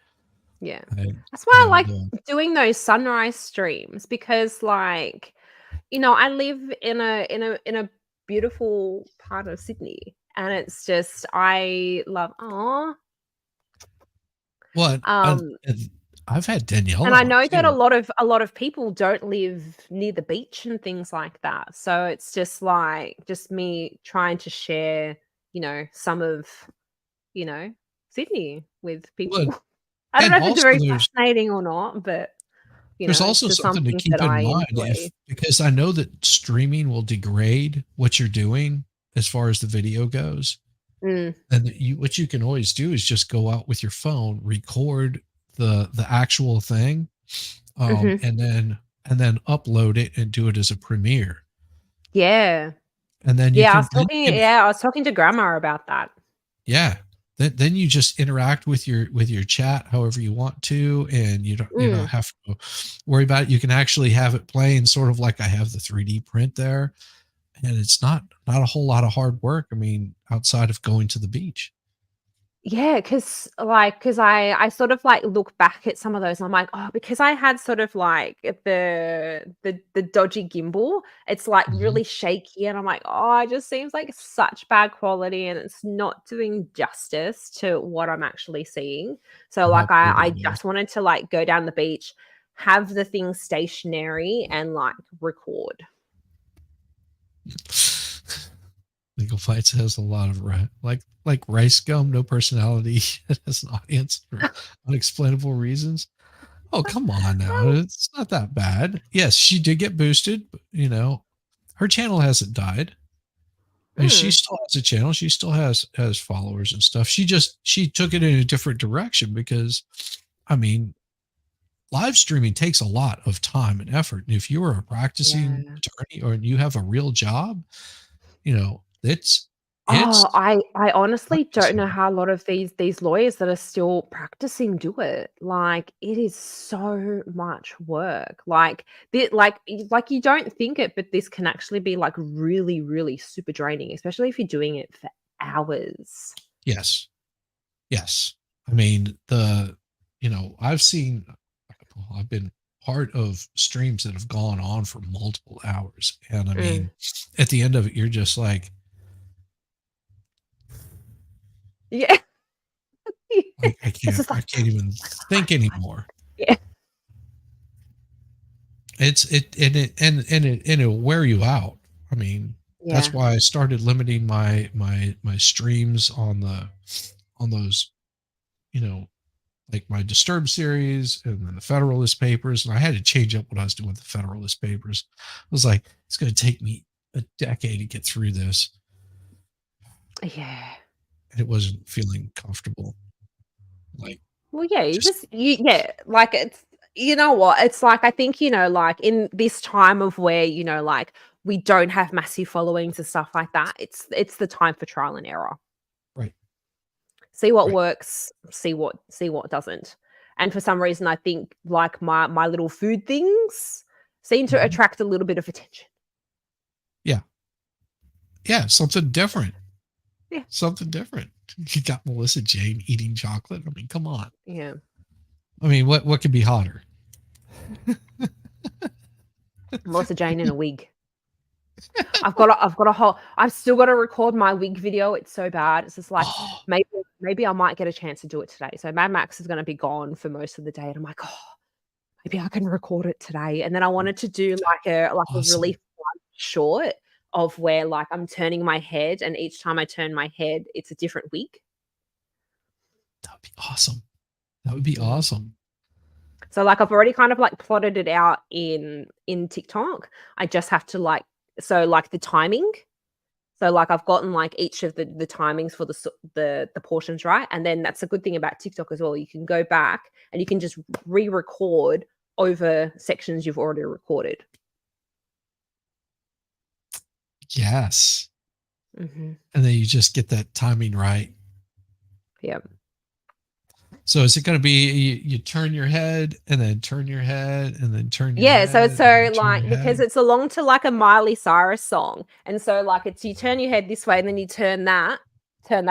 Yeah. And That's why I like the doing those sunrise streams because, like, I live in a beautiful part of Sydney, and it's just I love what um, and I've had Danielle and I on know that a too. lot of a lot of people don't live near the beach and things like that. So it's just like just me trying to share, some of, you know, Sydney with people. Well, I don't and know if it's also very fascinating or not, but there's it's also just something to something keep that in I mind enjoy. if because I know that streaming will degrade what you're doing as far as the video goes. Mm, And what you can always do is just go out with your phone, record the actual thing, mhm. and then upload it and do it as a premiere. Yeah. And then Yeah, you can I was talking to grandma about that. yeah. Then you just interact with your chat however you want to, and you don't Mm. have to worry about it. You can actually have it playing sort of like I have the 3D print there, and it's not a whole lot of hard work. I mean, outside of going to the beach. Yeah, cause I sort of, like, look back at some of those, and I'm like, "Oh," because I had sort of, like, the dodgy gimbal, it's, like, Mhm. really shaky, and I'm like, "Oh, it just seems like such bad quality, and it's not doing justice to what I'm actually seeing." So, How like, I big it is. just wanted to, like, go down the beach, have the thing stationary, and, like, record. Legal Fights has a lot of like Rice Gum, no personality. It has an audience for unexplainable reasons. Oh, come on now. Oh, It's not that bad. Yes, she did get boosted, but, her channel hasn't died. I mean, she mm, still has a channel. She still has followers and stuff. She took it in a different direction because, I mean, live streaming takes a lot of time and effort. And if you are a practicing yeah. attorney or you have a real job, Oh, it's I honestly don't know time-consuming. how a lot of these lawyers that are still practicing do it. Like, it is so much work. Like you don't think it, but this can actually be like really, really super draining, especially if you're doing it for hours. Yes. Yes. I mean, I've seen, well, I've been part of streams that have gone on for multiple hours. And I Mm. mean, at the end of it, you're just like, Yeah. It's just I like, can't even think anymore. yeah. And it'll wear you out. I mean, that's Yeah. why I started limiting my streams on those, you know, like my Disturbed series and then the Federalist Papers. And I had to change up what I was doing with the Federalist Papers. I was like, it's going to take me a decade to get through this. Yeah. And it wasn't feeling comfortable. Like, Well, yeah, just, like it's you know what? It's like I think, like in this time of where, like we don't have massive followings and stuff like that, it's the time for trial and error. right, See what right. works, see what doesn't. And for some reason I think like my little food things seem to Mhm. attract a little bit of attention. Yeah. Yeah. Something different. Yeah. Something different. You got Melissa Jane eating chocolate. I mean, come on. Yeah. I mean, what could be hotter? Melissa Jane in a wig. I've got a whole I've still gotta record my wig video, it's so bad. It's just like, Oh, maybe maybe I might get a chance to do it today. So Mad Max is gonna be gone for most of the day, and I'm like, "Oh, maybe I can record it today." And then I wanted to do like a really awesome. fun short, of where like I'm turning my head, and each time I turn my head, it's a different week. That would be awesome. That would be awesome. So like I've already kind of like plotted it out in TikTok. I just have to like, so like the timing. So like I've gotten like each of the timings for the portions right, and then that's a good thing about TikTok as well. You can go back and you can just re-record over sections you've already recorded. Yes. Mm-hmm. And then you just get that timing right. Yeah. So is it going to be you turn your head and then turn your head and then turn your Yeah, head? so and then turn like your because head? it's along to like a Miley Cyrus song, and so like it's you turn your head this way and then you turn that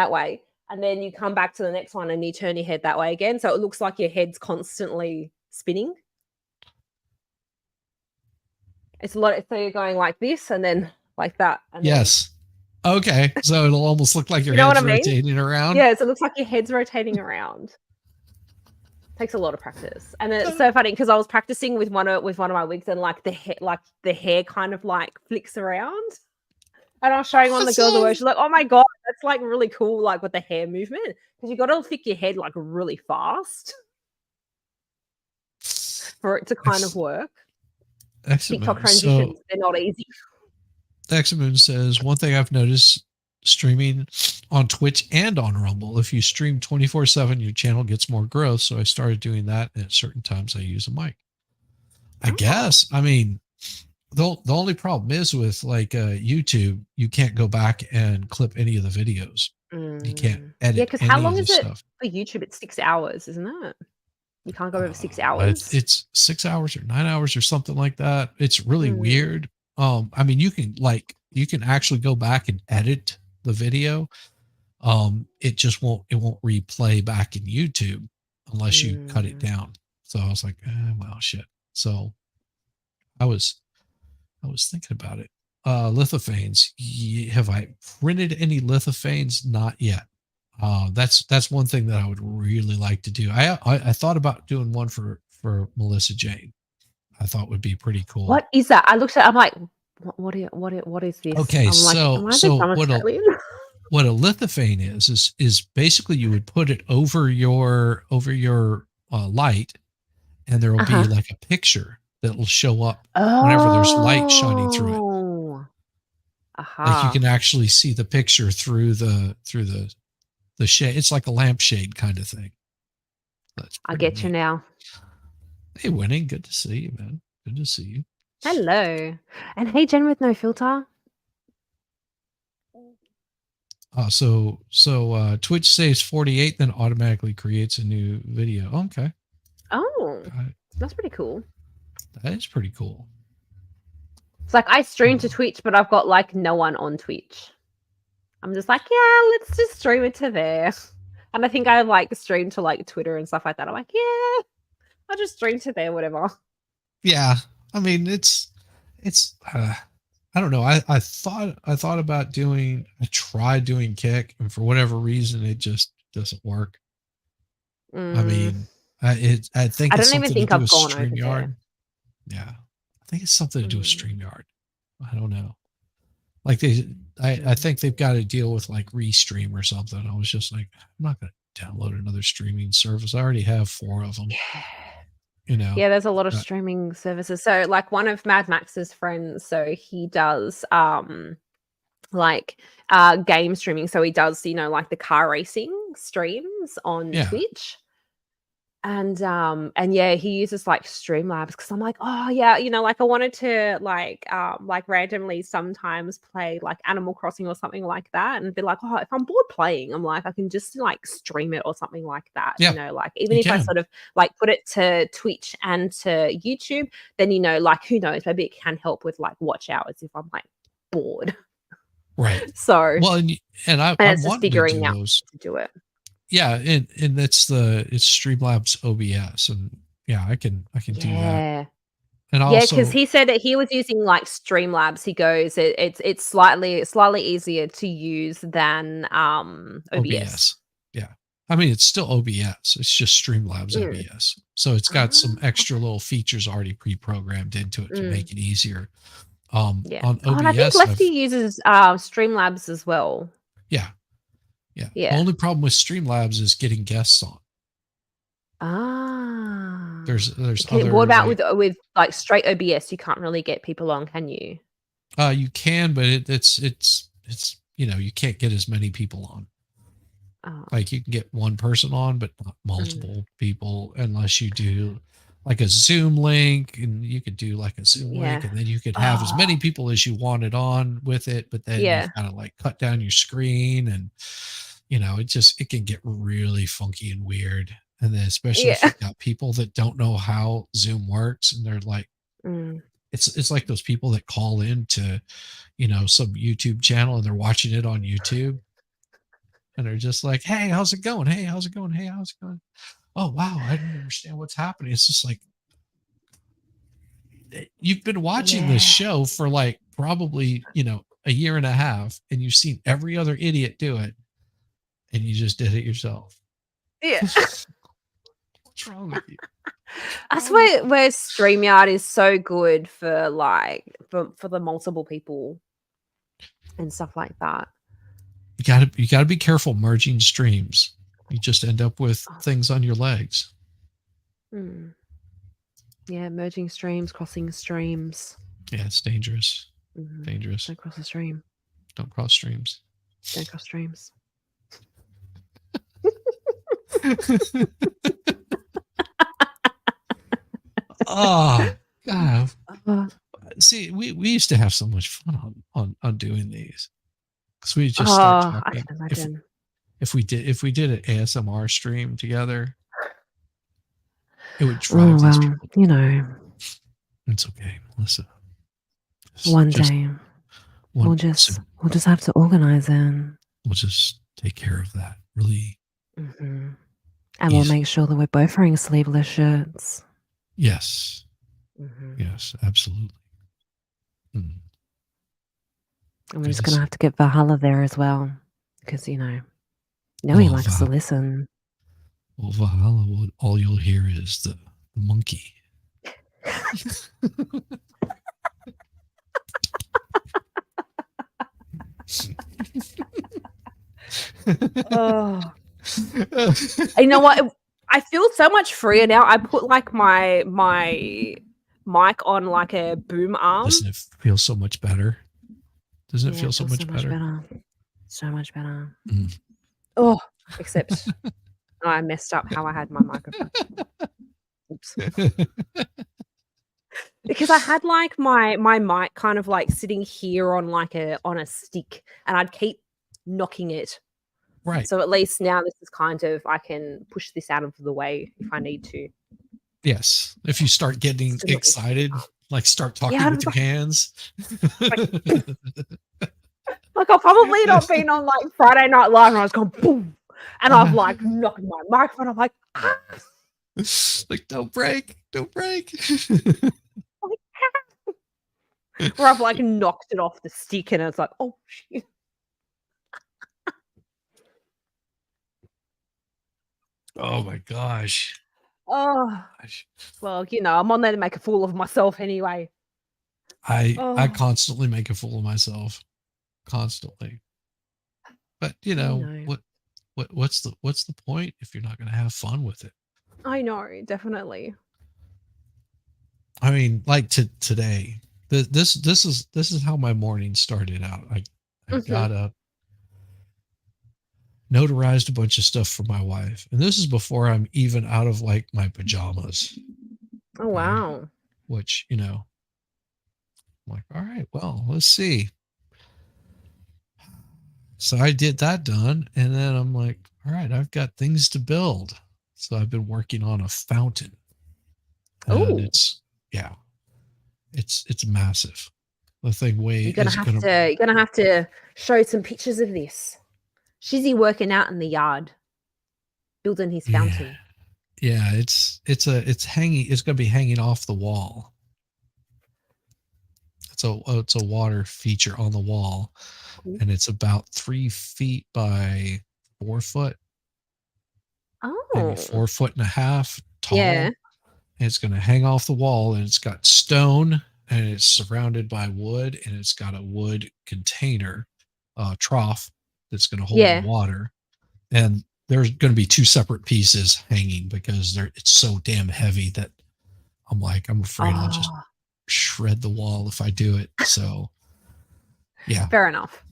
way, and then you come back to the next one and you turn your head that way again. So it looks like your head's constantly spinning. It's a lot. So you're going like this and then like that. And Yes. Okay. So it'll almost look like your You know what head's I mean? rotating around. Yeah, so it looks like your head's rotating around. Takes a lot of practice, and it's so funny because I was practicing with one of my wigs, and like the hair kind of like flicks around. And I was showing one of the girls at work. She's like, "Oh my god, that's like really cool, like with the hair movement, because you got to flick your head like really fast for it to kind of work." TikTok transitions, they're not easy. Examoon says, one thing I've noticed streaming on Twitch and on Rumble, if you stream 24/7, your channel gets more growth. So I started doing that. And at certain times I use a mic. I guess. I mean, the only problem is with like YouTube, you can't go back and clip any of the videos. You can't edit. Yeah, because how long is it for YouTube? It's 6 hours, isn't it? You can't go over 6 hours. It's 6 hours or 9 hours or something like that. It's really weird. I mean, you can actually go back and edit the video. It just won't replay back in YouTube unless you cut it down. So I was like, well, shit. So I was thinking about it. Lithophanes. Have I printed any lithophanes? Not yet. That's one thing that I would really like to do. I thought about doing one for Melissa Jane. I thought would be pretty cool. What is that? I looked at. I'm like, what is this? Okay, I'm like, what a lithophane is basically you would put it over your light, and there will be like a picture that will show up whenever there's light shining through it. Like you can actually see the picture through the shade. It's like a lampshade kind of thing. I get you now. Hey, Winnie, good to see you, man. Good to see you. Hello. And hey, Jen with no filter. So Twitch saves 48, then automatically creates a new video. Okay. Oh, that's pretty cool. That is pretty cool. It's like I stream to Twitch, but I've got like no one on Twitch. I'm just like, yeah, let's just stream it to there. And I think I like stream to like Twitter and stuff like that. I'm like, yeah, I'll just stream to there, whatever. Yeah. I mean, it's I don't know. I thought about I tried doing Kick, and for whatever reason, it just doesn't work. I mean, I think I it's don't even think I've gone over StreamYard. Yeah. I think it's something to do with StreamYard. I don't know. Like I think they've got to deal with like Restream or something. I was just like, I'm not going to download another streaming service. I already have 4 of them. You know. Yeah, there's a lot of streaming services. So like one of Mad Max's friends, so he does like game streaming. So he does, like the car racing streams on Twitch. And yeah, he uses like Streamlabs, because I'm like, oh yeah, like I wanted to like randomly sometimes play like Animal Crossing or something like that, and be like, oh, if I'm bored playing, I'm like, I can just like stream it or something like that. Like even if I sort of like put it to Twitch and to YouTube, then like who knows, maybe it can help with like watch hours if I'm like bored. Right. So well, and it's just figuring out to do it. Yeah, and it's Streamlabs OBS, and yeah, I can do that. And also, because he said that he was using like Streamlabs. He goes, it's slightly easier to use than OBS. Yeah, I mean it's still OBS. It's just Streamlabs OBS, so it's got some extra little features already pre-programmed into it to make it easier. Yeah. On Oh, and I think OBS, Lefty uses Streamlabs as well. yeah. The Yeah. only problem with Streamlabs is getting guests on. Ah. There's Okay, other, what about like, with like straight OBS? You can't really get people on, can you? you can, but it's you can't get as many people on. Oh. Like, you can get one person on, but not multiple people, unless you do like a Zoom link, and you could do like a Zoom link, Yeah. and then you could have as many people as you wanted on with it, but then Yeah. you've got to like cut down your screen, and it can get really funky and weird. And then especially if Yeah. you've got people that don't know how Zoom works, and they're like, Mm. it's like those people that call in to, some YouTube channel, and they're watching it on YouTube, and they're just like, hey, how's it going? Hey, how's it going? Hey, how's it going? Oh, wow, I don't understand what's happening. It's just like, you've been watching this Yeah. show for like probably, a year and a half, and you've seen every other idiot do it, and you just did it yourself. Yeah. What's wrong with you? That's where StreamYard is so good for like for the multiple people and stuff like that. You gotta be careful merging streams. You just end up with things on your legs. Mm. Yeah, merging streams, crossing streams. Yeah, it's dangerous. Mm-hmm. Dangerous. Don't cross a stream. Don't cross streams. Don't cross streams. Oh, God. Uh, See, we used to have so much fun on doing these, because we just start I talking. can imagine. If we did an ASMR stream together, it would drive these people. It's okay, Melissa. One day we'll just have to organize it. We'll just take care of that really. Mm-hmm. And we'll make sure that we're both wearing sleeveless shirts. Yes. Mm-hmm. Yes, absolutely. Mm. And we're just going to have to get Valhalla there as well, because, he likes to listen. Well, Valhalla, all you'll hear is the monkey. Oh. You know what? I feel so much freer now. I put like my mic on like a boom arm. Doesn't it feel so much better? Doesn't it feel so much better? So much better. Mm. Oh, except I messed up how I had my microphone. Oops. Because I had like my mic kind of like sitting here on a stick, and I'd keep knocking it. Right. So at least now this is kind of, I can push this out of the way if I need to. Yes. If you start getting excited, like start talking with your hands. Like I've probably not been on like Friday Night Live and I was going boom, and I've like knocked my microphone. I'm like, ah. Like, don't break. Or I've like knocked it off the stick and it's like, oh shit. Oh my gosh. Oh, well, I'm on there to make a fool of myself anyway. I constantly make a fool of myself. Constantly. But what's the point if you're not going to have fun with it? I know, definitely. I mean, like today, this is how my morning started out. I got up, notarized a bunch of stuff for my wife, and this is before I'm even out of like my pajamas. Oh wow. Which, I'm like, all right, well, let's see. So I did that done, and then I'm like, all right, I've got things to build. So I've been working on a fountain. And it's massive. The thing You're gonna have to show some pictures of this. Shizzy working out in the yard, building his fountain. Yeah, it's hanging. It's gonna be hanging off the wall. It's a water feature on the wall, and it's about 3 feet by 4 foot. Oh, maybe 4.5 feet tall. Yeah. And it's gonna hang off the wall, and it's got stone and it's surrounded by wood, and it's got a wood container, trough that's going to hold the Yeah. water. And there's going to be two separate pieces hanging because it's so damn heavy that I'm like, I'm afraid I'll just Oh, shred the wall if I do it. So yeah. fair enough.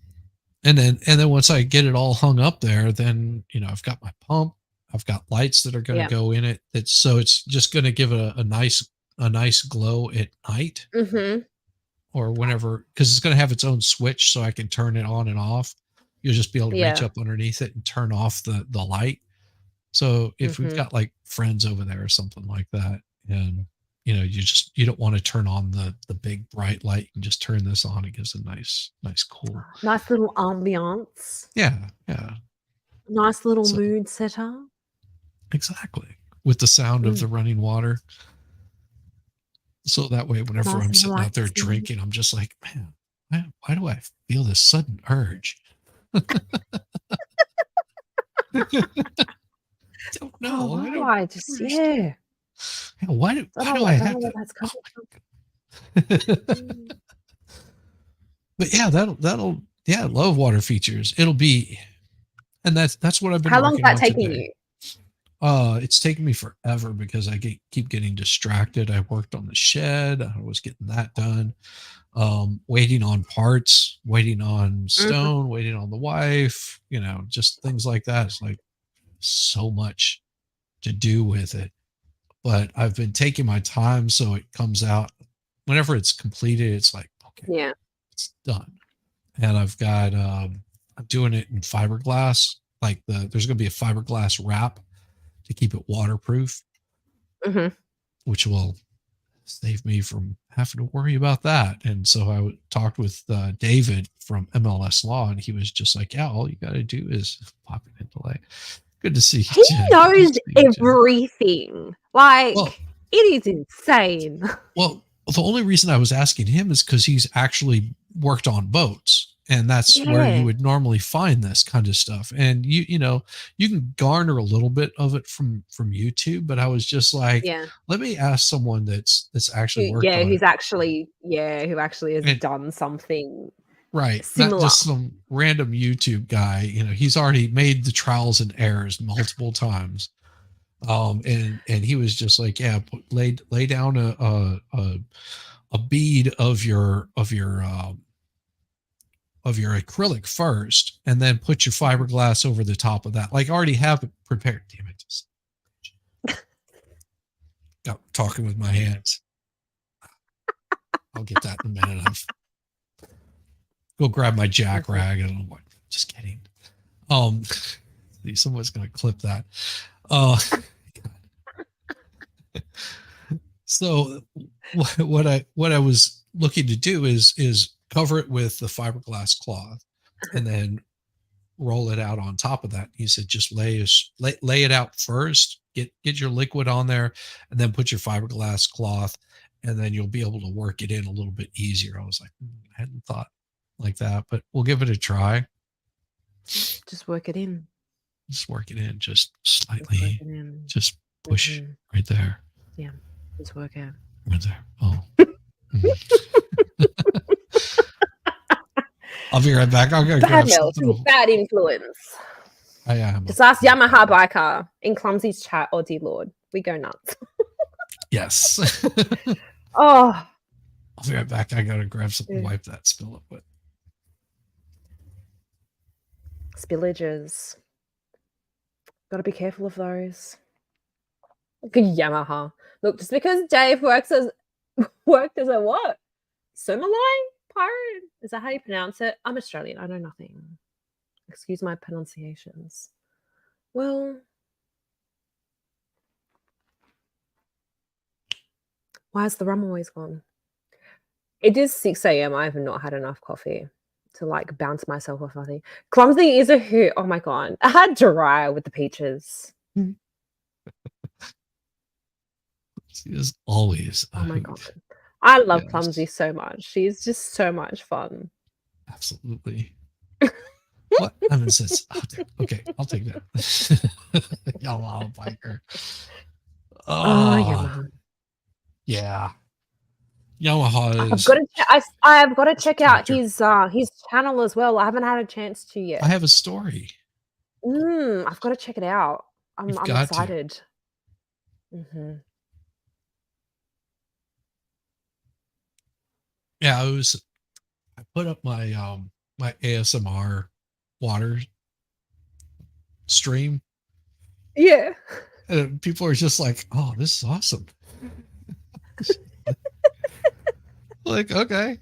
And then once I get it all hung up there, then, you know, I've got my pump, I've got lights that are going to Yeah. go in it. It's just going to give a nice glow at night Mm-hmm. or whenever, because it's going to have its own switch so I can turn it on and off. You'll just be able to reach Yeah. up underneath it and turn off the light. So if we've Mm-hmm. got like friends over there or something like that, and you know, you don't want to turn on the big bright light, and just turn this on. It gives a nice cool. Nice little ambiance. Yeah. Nice little So mood setter. exactly, with the sound of the Mm. running water. So that way, whenever Nice I'm and sitting out there relaxing. drinking, I'm just like, man, why do I feel this sudden urge? Don't Oh, know. why I do don't I just understand. yeah. Why do I I don't know have where to? that's Oh coming my from. God. Mm. But yeah, that'll yeah, love water features. It'll be, and that's what I've been How long's working that on taking today. you? It's taken me forever because keep getting distracted. I worked on the shed. I was getting that done. Waiting on parts, waiting on Mhm. stone, waiting on the wife, you know, just things like that. It's like so much to do with it. But I've been taking my time so it comes out whenever it's completed. It's like, okay, Yeah. it's done. And I'm doing it in fiberglass. Like there's going to be a fiberglass wrap to keep it waterproof, Mhm. which will save me from having to worry about that. And so I talked with David from MLS Law, and he was just like, "Yeah, all you got to do is pop it in delay." Good to see you, He Jen. Good to knows see you, Jen. everything. Well, Like, it is insane. well, the only reason I was asking him is because he's actually worked on boats, and that's where you Yeah. would normally find this kind of stuff. And you know, you can garner a little bit of it from YouTube, but I was just like, Yeah. let me ask someone that's actually worked Yeah, on it. who actually has And done something right, not similar. just some random YouTube guy. You know, he's already made the trials and errors multiple times. And he was just like, yeah, lay down a bead of your acrylic first, and then put your fiberglass over the top of that. Like, I already have it prepared. Damn it! Just got talking with my hands. I'll get that in a minute. I've go grab my jack Perfect. rag and I'm like, just kidding. Someone's gonna clip that. So what I was looking to do is cover it with the fiberglass cloth, and then roll it out on top of that. He said, just lay it out first, get your liquid on there, and then put your fiberglass cloth, and then you'll be able to work it in a little bit easier. I was like, I hadn't thought like that, but we'll give it a try. Just work it in. Just work it in, just Just work slightly, it in. just push Mhm. right there, Yeah. Just work it. right there. Oh. I'll be right back. I'm gonna Bad grab Mel, something. bad influence. I am. Just ask Yamaha Biker in Clumsy's chat. Oh dear Lord, we go nuts. Yes. Oh, I'll be right back. I gotta grab something, wipe that spill up with. spillages. Got to be careful of those. Good Yamaha. Look, just because Dave worked as a what? Somalai pirate? Is that how you pronounce it? I'm Australian. I know nothing. Excuse my pronunciations. Well, why is the rum always gone? It is 6 a.m. I have not had enough coffee to like bounce myself off nothing. Clumsy is a hoot. Oh my god. I had dry with the peaches. She is always a Oh my hoot. god. I love Yes. Clumsy so much. She's just so much fun. Absolutely. What? I mean, says, oh, okay, I'll take that. Yellow biker. Oh, Oh, Yamaha. yeah. Yamaha I've is. got to. I've got to check out character. his channel as well. I haven't had a chance to yet. I have a story. I've got to check it out. You've I'm got to. excited. Yeah, I put up my my ASMR water stream. Yeah. And people are just like, "Oh, this is awesome." Like, okay,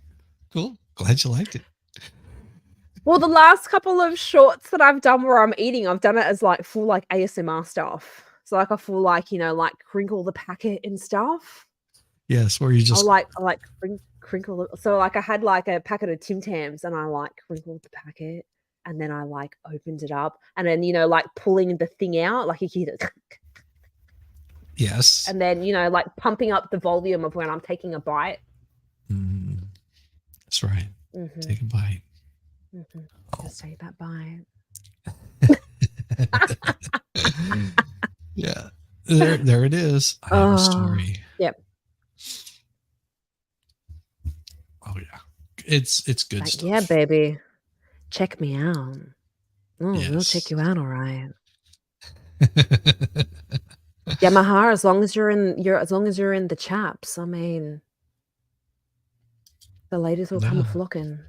cool. Glad you liked it. Well, the last couple of shorts that I've done where I'm eating, I've done it as like full like ASMR stuff. So like a full like, like crinkle the packet and stuff. Yes, where you I just like crinkle. So like I had like a packet of Tim Tams and I like crinkled the packet and then I like opened it up and then like pulling the thing out like you hear it. yes, And then like pumping up the volume of when I'm taking a bite. That's right. Take a bite. Just take that bite. Yeah, there it is. I have a story. Yep. Oh yeah, it's good Like, stuff. yeah, baby. Check me out. Oh, yes. we'll check you out, all right. Yamaha, as long as you're in the chaps, I mean, the ladies will come flocking.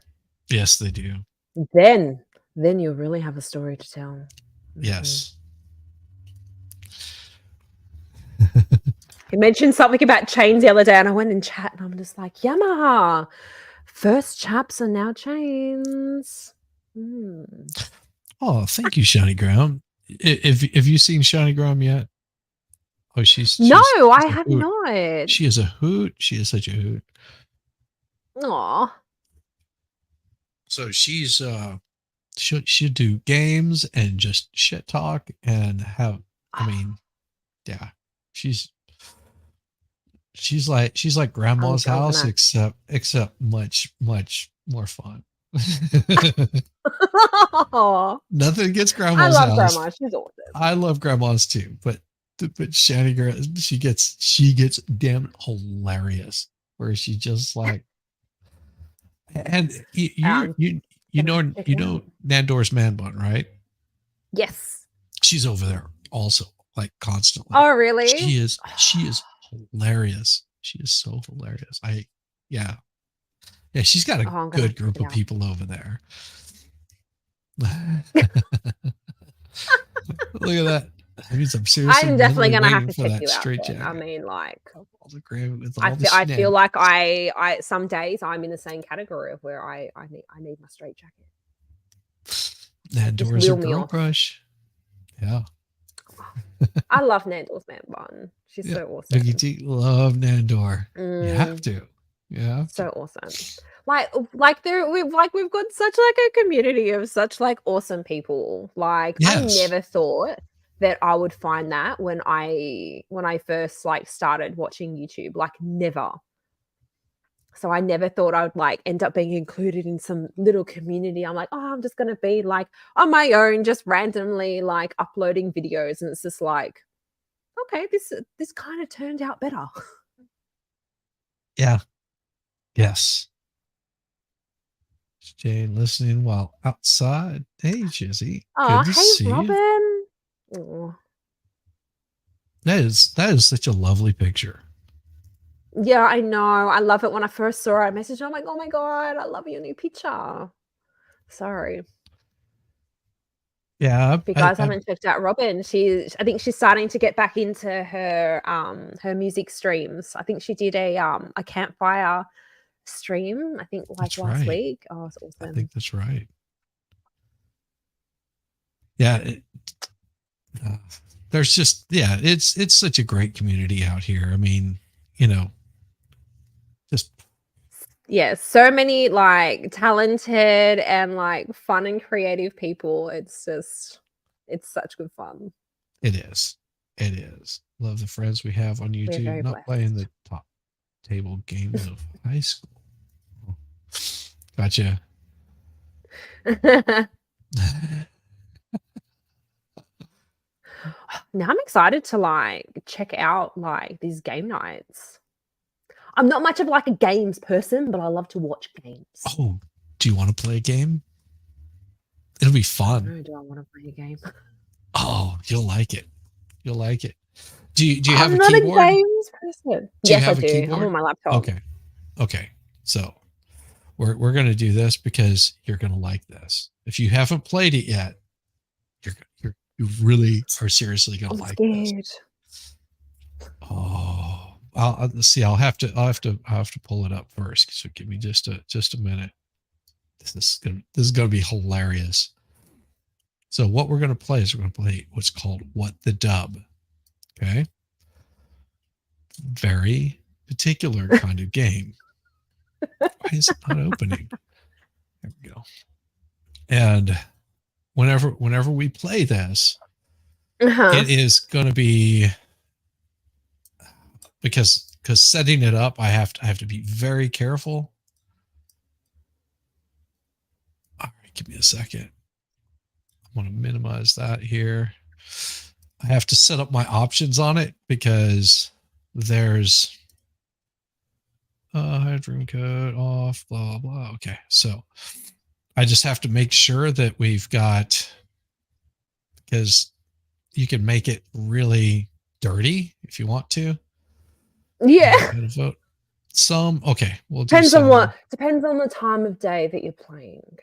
Yes, they do. Then you'll really have a story to tell. Yes. You mentioned something about chains the other day, and I went in chat, and I'm just like, Yamaha, first chaps are now chains. Oh, thank you, Shiny Ground. Have you seen Shiny Ground yet? Oh, she's no, I have not. She is a hoot. She is such a hoot. Aw. So she's she'll do games and just shit talk and have. I mean, yeah, she's like grandma's house, except much more fun. Nothing against grandma's house. I love grandma. She's awesome. I love grandma's too, but Shani girl, she gets damn hilarious. Where she just like, and you know Nandor's man bun, right? Yes. She's over there also, like constantly. Oh, really? She is hilarious. She is so hilarious. Yeah, she's got a good group of people over there. Look at that. That means I'm seriously. I'm definitely gonna have to for check that you out. straight jacket. I mean, like, I feel like I some days I'm in the same category of where I need my straight jacket. Nandor's a girl crush. Yeah. I love Nandor's man bun. She's so awesome. Vicky love Nandor. You have to. Yeah. So awesome. Like we've got such like a community of such like awesome people. Like I never thought that I would find that when I first like started watching YouTube. Like never. So I never thought I would like end up being included in some little community. I'm like, oh, I'm just gonna be like on my own, just randomly like uploading videos, and it's just like, okay, this kind of turned out better. Yeah. Yes. Jane listening while outside. Hey, Jizzy. Oh, hey, Robin. Oh. That is such a lovely picture. Yeah, I know. I love it. When I first saw it, I messaged her. I'm like, oh my God, I love your new picture. Sorry. Yeah. If you guys haven't checked out Robin, I think she's starting to get back into her music streams. I think she did a campfire stream, I think like last week. Oh, it's awesome. I think that's right. Yeah. There's just, it's such a great community out here. I mean, just. Yeah, so many like talented and like fun and creative people. It's such good fun. It is. Love the friends we have on YouTube. Not playing the top table games of high school. Gotcha. Now I'm excited to like check out like these game nights. I'm not much of like a games person, but I love to watch games. Oh, do you want to play a game? It'll be fun. Do I want to play a game? Oh, you'll like it. You'll like it. Do you have I'm a not keyboard? a games person. Do you Yes, I have a do. keyboard? I'm on my laptop. Okay. So we're gonna do this because you're gonna like this. If you haven't played it yet, you really are seriously gonna like this. Oh, let's see. I'll have to pull it up first. So give me just a minute. This is gonna be hilarious. So what we're gonna play is we're gonna play what's called What the Dub. Okay. Very particular kind of game. Why is it not opening? There we go. And whenever we play this, it is going to be because setting it up, I have to be very careful. All right, give me a second. I want to minimize that here. I have to set up my options on it because there's hide room code off, blah, blah. Okay. So I just have to make sure that we've got, because you can make it really dirty if you want to. Yeah. Vote some. Okay. We'll do depends some. Depends on the time of day that you're playing.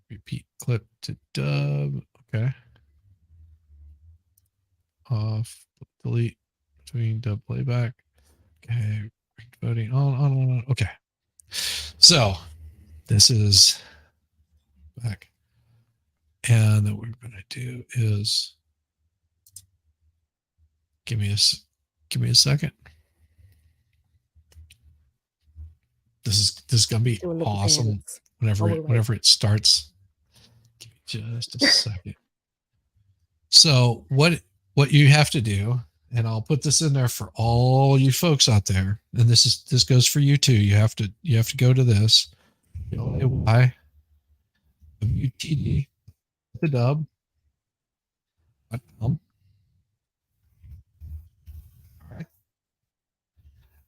Repeat clip to dub. Okay. Off, delete between dub playback. Okay. Voting on. Okay. So this is back. And then what we're going to do is give me a second. This is going to be awesome whenever it starts. Give me just a second. So what you have to do, and I'll put this in there for all you folks out there, and this goes for you too. You have to go to this. WTD the dub. All right.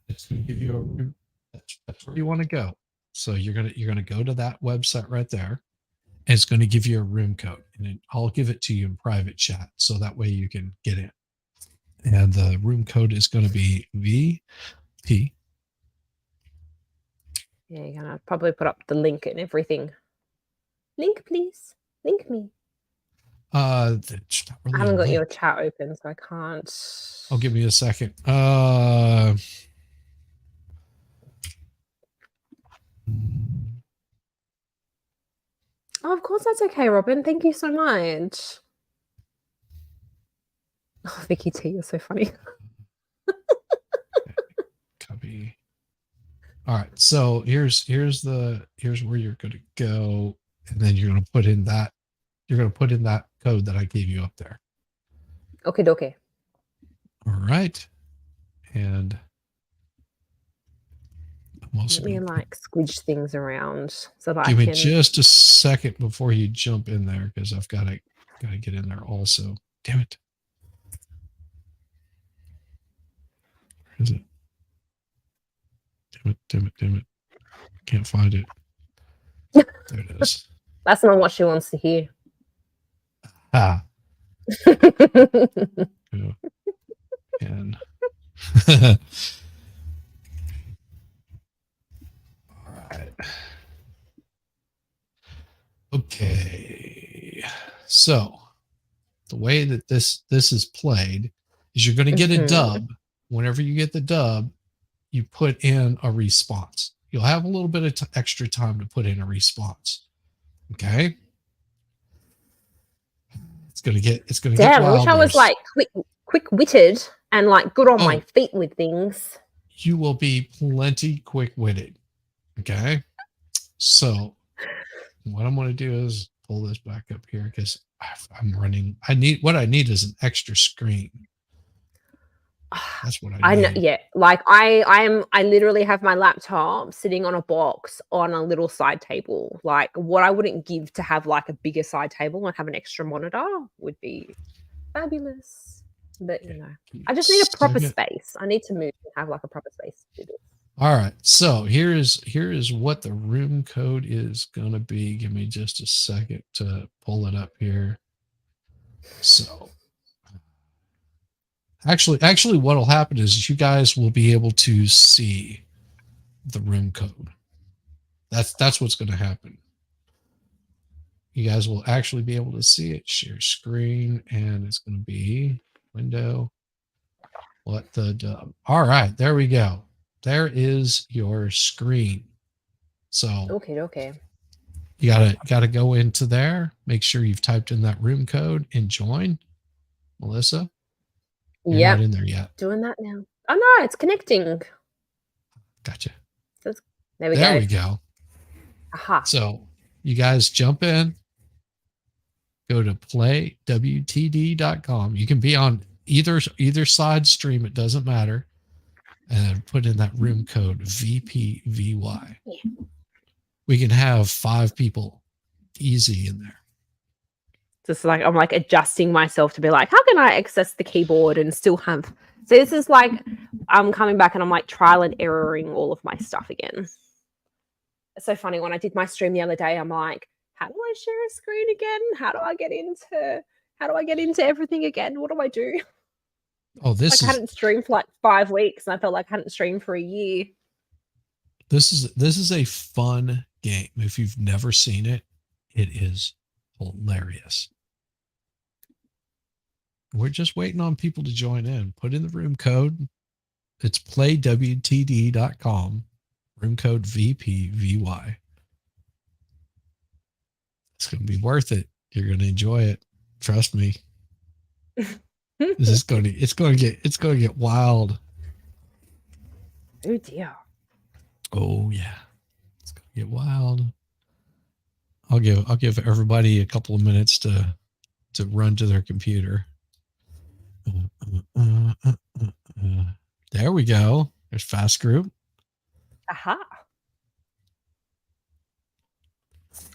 It's going to give you that's where you want to go. So you're gonna go to that website right there, and it's going to give you a room code, and I'll give it to you in private chat, so that way you can get in. And the room code is going to be VP. Yeah, you're gonna probably put up the link and everything. Link, please. Link me. That's not really I haven't got your chat open, so I can't. Oh, give me a second. Oh, of course, that's okay, Robin. Thank you so much. Oh, Vicky T, you're so funny. Copy. All right. So here's where you're going to go, and then you're going to put in that code that I gave you up there. Okay. All right. And let me like squidge things around so that give me just a second before you jump in there, because I've got to get in there also. Damn it. Where is it? Damn it. Can't find it. There it is. That's not what she wants to hear. Ah. And all right. Okay. So the way that this is played is you're going to get a dub. Whenever you get the dub, you put in a response. You'll have a little bit of extra time to put in a response. Okay. It's going to get wild. Damn, I wish I was like quick-witted and like good on my feet with things. You will be plenty quick-witted. Okay. So what I'm going to do is pull this back up here, because I'm running. What I need is an extra screen. That's what I need. know. Yeah, like I literally have my laptop sitting on a box on a little side table. Like what I wouldn't give to have like a bigger side table and have an extra monitor would be fabulous. But Okay. I just need a proper Second. space. I need to move and have like a proper space to do this. All right. So here is what the room code is gonna be. Give me just a second to pull it up here. So actually what'll happen is you guys will be able to see the room code. That's what's gonna happen. You guys will actually be able to see it. Share screen, and it's gonna be window. What the dub? All right, there we go. There is your screen. So Okay. you gotta go into there. Make sure you've typed in that room code and join. Melissa, you're not Yep. in there yet. Doing that now. Oh no, it's connecting. Gotcha. There we There go. we go. Aha. So you guys jump in, go to playwtd.com. You can be on either side stream, it doesn't matter. And put in that room code VPVY. Yeah. We can have 5 people easy in there. Just like I'm like adjusting myself to be like, how can I access the keyboard and still have? So this is like I'm coming back and I'm like trial and erroring all of my stuff again. It's so funny. When I did my stream the other day, I'm like, how do I share a screen again? How do I get into everything again? What do I do? Oh, I hadn't streamed for like 5 weeks and I felt like I hadn't streamed for a year. This is a fun game. If you've never seen it, it is hilarious. We're just waiting on people to join in. Put in the room code. It's playwtd.com. Room code VPVY. It's going to be worth it. You're going to enjoy it. Trust me. It's going to get wild. Oh dear. Oh yeah. It's going to get wild. I'll give everybody a couple of minutes to run to their computer. There we go. There's Fast Group. Aha.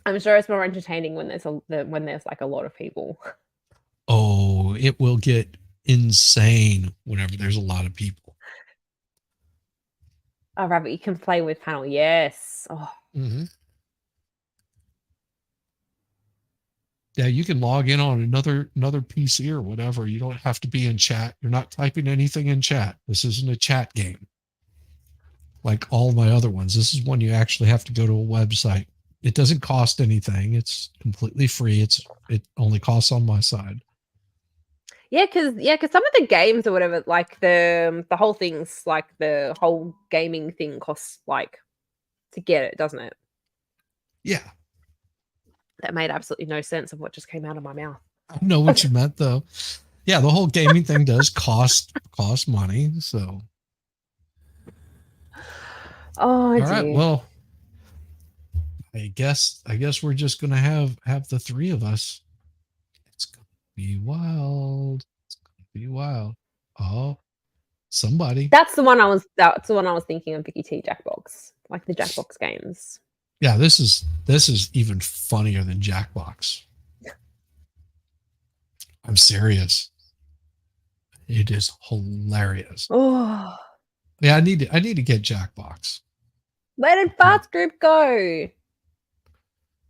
I'm sure it's more entertaining when there's like a lot of people. Oh, it will get insane whenever there's a lot of people. Oh, Rabbit, you can play with panel. Yes. Oh. Mm-hmm. Yeah, you can log in on another PC or whatever. You don't have to be in chat. You're not typing anything in chat. This isn't a chat game like all my other ones. This is one you actually have to go to a website. It doesn't cost anything. It's completely free. It only costs on my side. Yeah, because some of the games or whatever, like the whole thing's like the whole gaming thing costs like to get it, doesn't it? Yeah. That made absolutely no sense of what just came out of my mouth. I know what you meant though. Yeah, the whole gaming thing does cost money. So Oh, all right. Well, I guess we're just gonna have the 3 of us. It's gonna be wild. It's gonna be wild. Oh, somebody. That's the one I was thinking of, Vicky T Jackbox, like the Jackbox games. Yeah, this is even funnier than Jackbox. I'm serious. It is hilarious. Oh, yeah, I need to get Jackbox. Where did Fast Group go?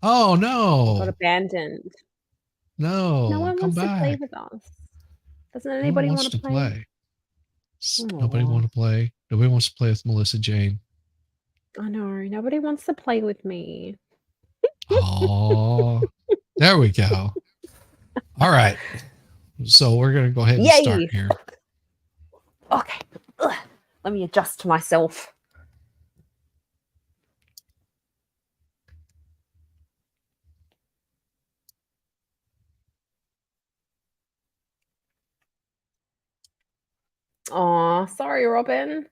Oh no! Got abandoned. No, no one wants back. to play with us. Doesn't anybody want to play? Nobody want to play. Nobody wants to play with Melissa Jane. I know. Nobody wants to play with me. Oh, there we go. All right. So we're going to go ahead and start here. Okay. Ugh. Let me adjust to myself. Oh, sorry, Robin.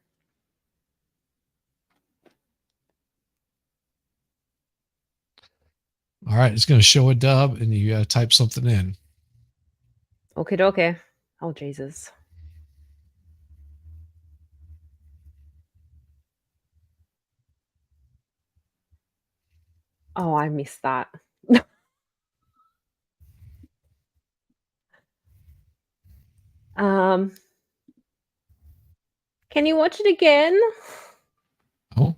All right, it's going to show a dub, and you got to type something in. Okay. Oh, Jesus. Oh, I missed that. Can you watch it again? Oh,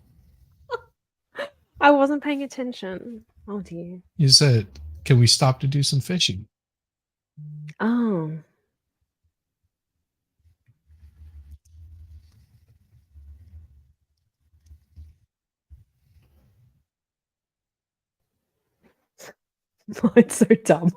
I wasn't paying attention. Oh dear. you said, can we stop to do some fishing? Oh. It's so dumb.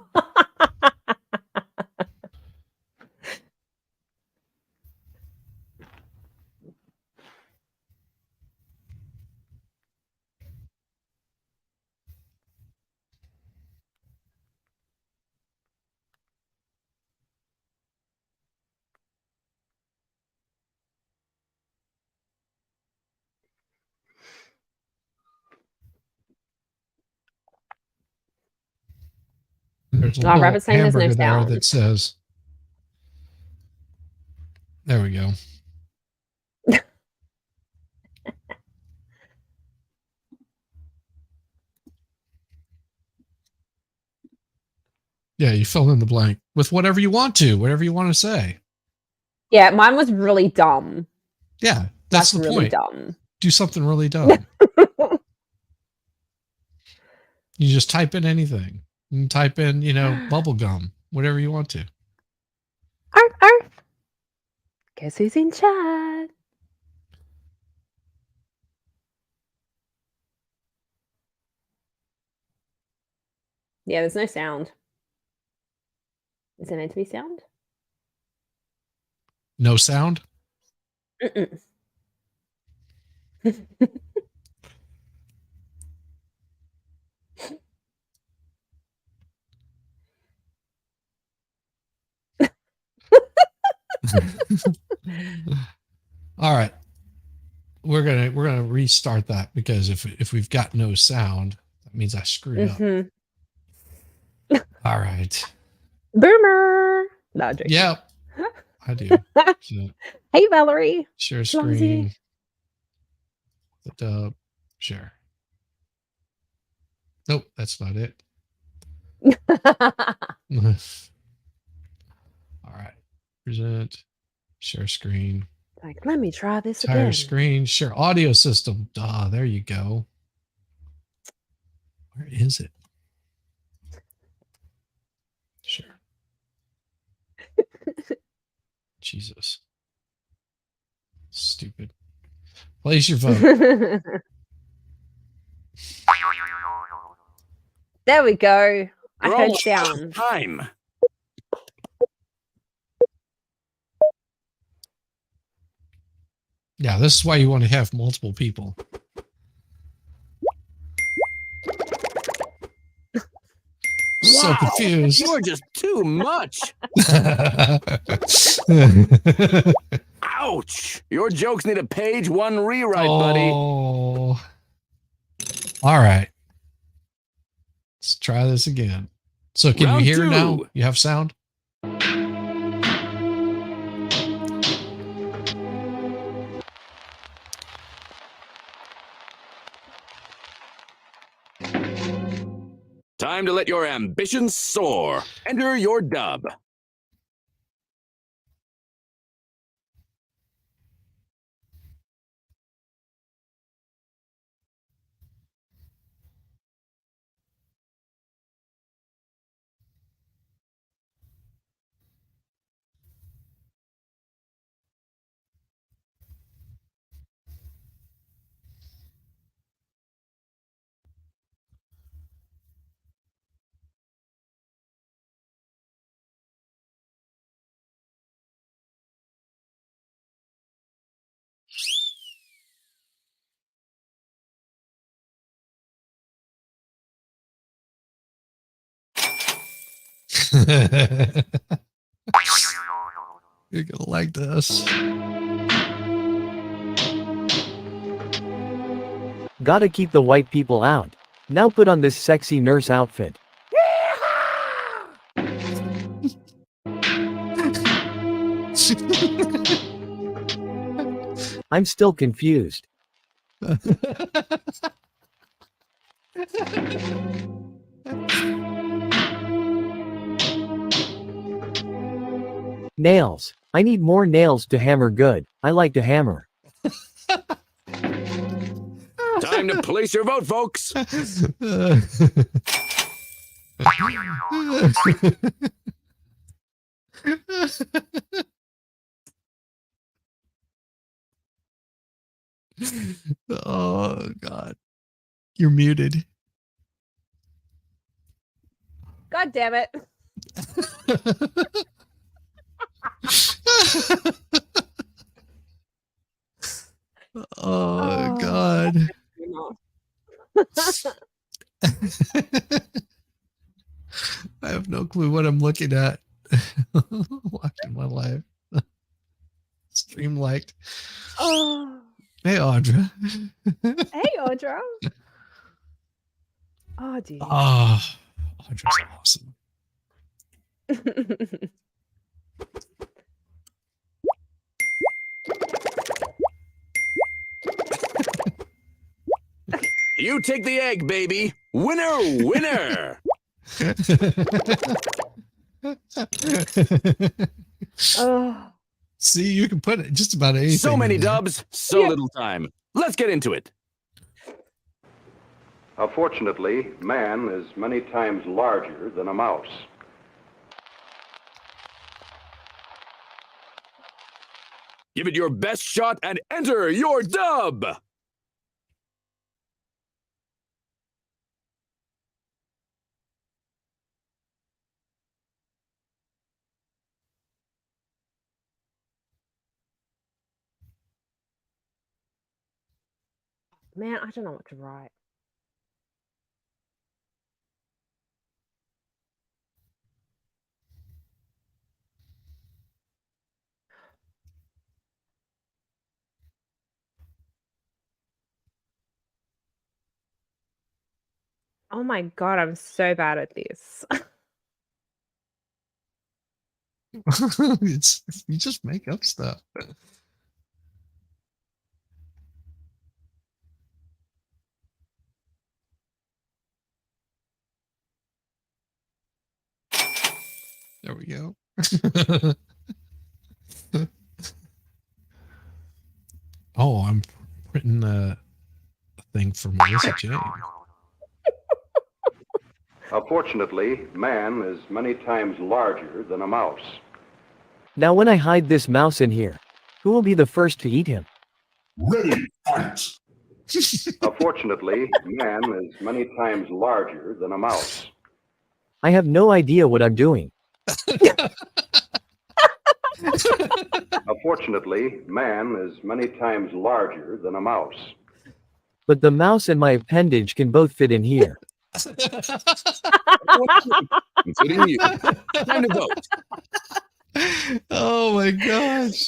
There's a Oh, little Rabbit's saying there's no hamburger there sound. that says, there we go. Yeah, you fill in the blank with whatever you want to say. Yeah, mine was really dumb. Yeah, that's the really point. Dumb. Do something really dumb. You just type in anything. You can type in, bubble gum, whatever you want to. Arf, arf. Guess who's in chat? Yeah, there's no sound. Is there meant to be sound? No sound? Mm-mm. All right. We're gonna restart that because if we've got no sound, that means I screwed up. All right. Boomer. No, joking. Yep. I do. So, hey, Valerie. share screen. The dub. Share. Nope, that's not it. All right. Present. Share screen. Like, let me try this Entire again. screen. Share audio system. Duh, there you go. Where is it? Sure. Jesus. Stupid. Place your vote. There we go. I heard sound. Time. Yeah, this is why you want to have multiple people. So confused. You're just too much. Ouch. Your jokes need a page one rewrite, buddy. Oh. All right. Let's try this again. So can Round you hear two. now? You have sound? Time to let your ambitions soar. Enter your dub. You're gonna like this. Gotta keep the white people out. Now put on this sexy nurse outfit. I'm still confused. Nails. I need more nails to hammer good. I like to hammer. Time to place your vote, folks. Oh God, you're muted. God damn it. Oh God. I have no clue what I'm looking at. Watching my life. Stream liked. Oh. Hey Audra. Hey Audra. Oh dear. Oh, Audra's awesome. You take the egg, baby. Winner, winner. Oh. See, you can put it just about anything. So many in there. dubs, so little time. Let's get into it. Unfortunately, man is many times larger than a mouse. Give it your best shot and enter your dub. Man, I don't know what to write. Oh my God, I'm so bad at this. It's you just make up stuff. There we go. Oh, I'm printing a thing for Melissa Jane. Unfortunately, man is many times larger than a mouse. Now when I hide this mouse in here, who will be the first to eat him? Ready, fight! Unfortunately, man is many times larger than a mouse. I have no idea what I'm doing. Unfortunately, man is many times larger than a mouse. But the mouse and my appendage can both fit in here. Including you. Time to vote. Oh my gosh.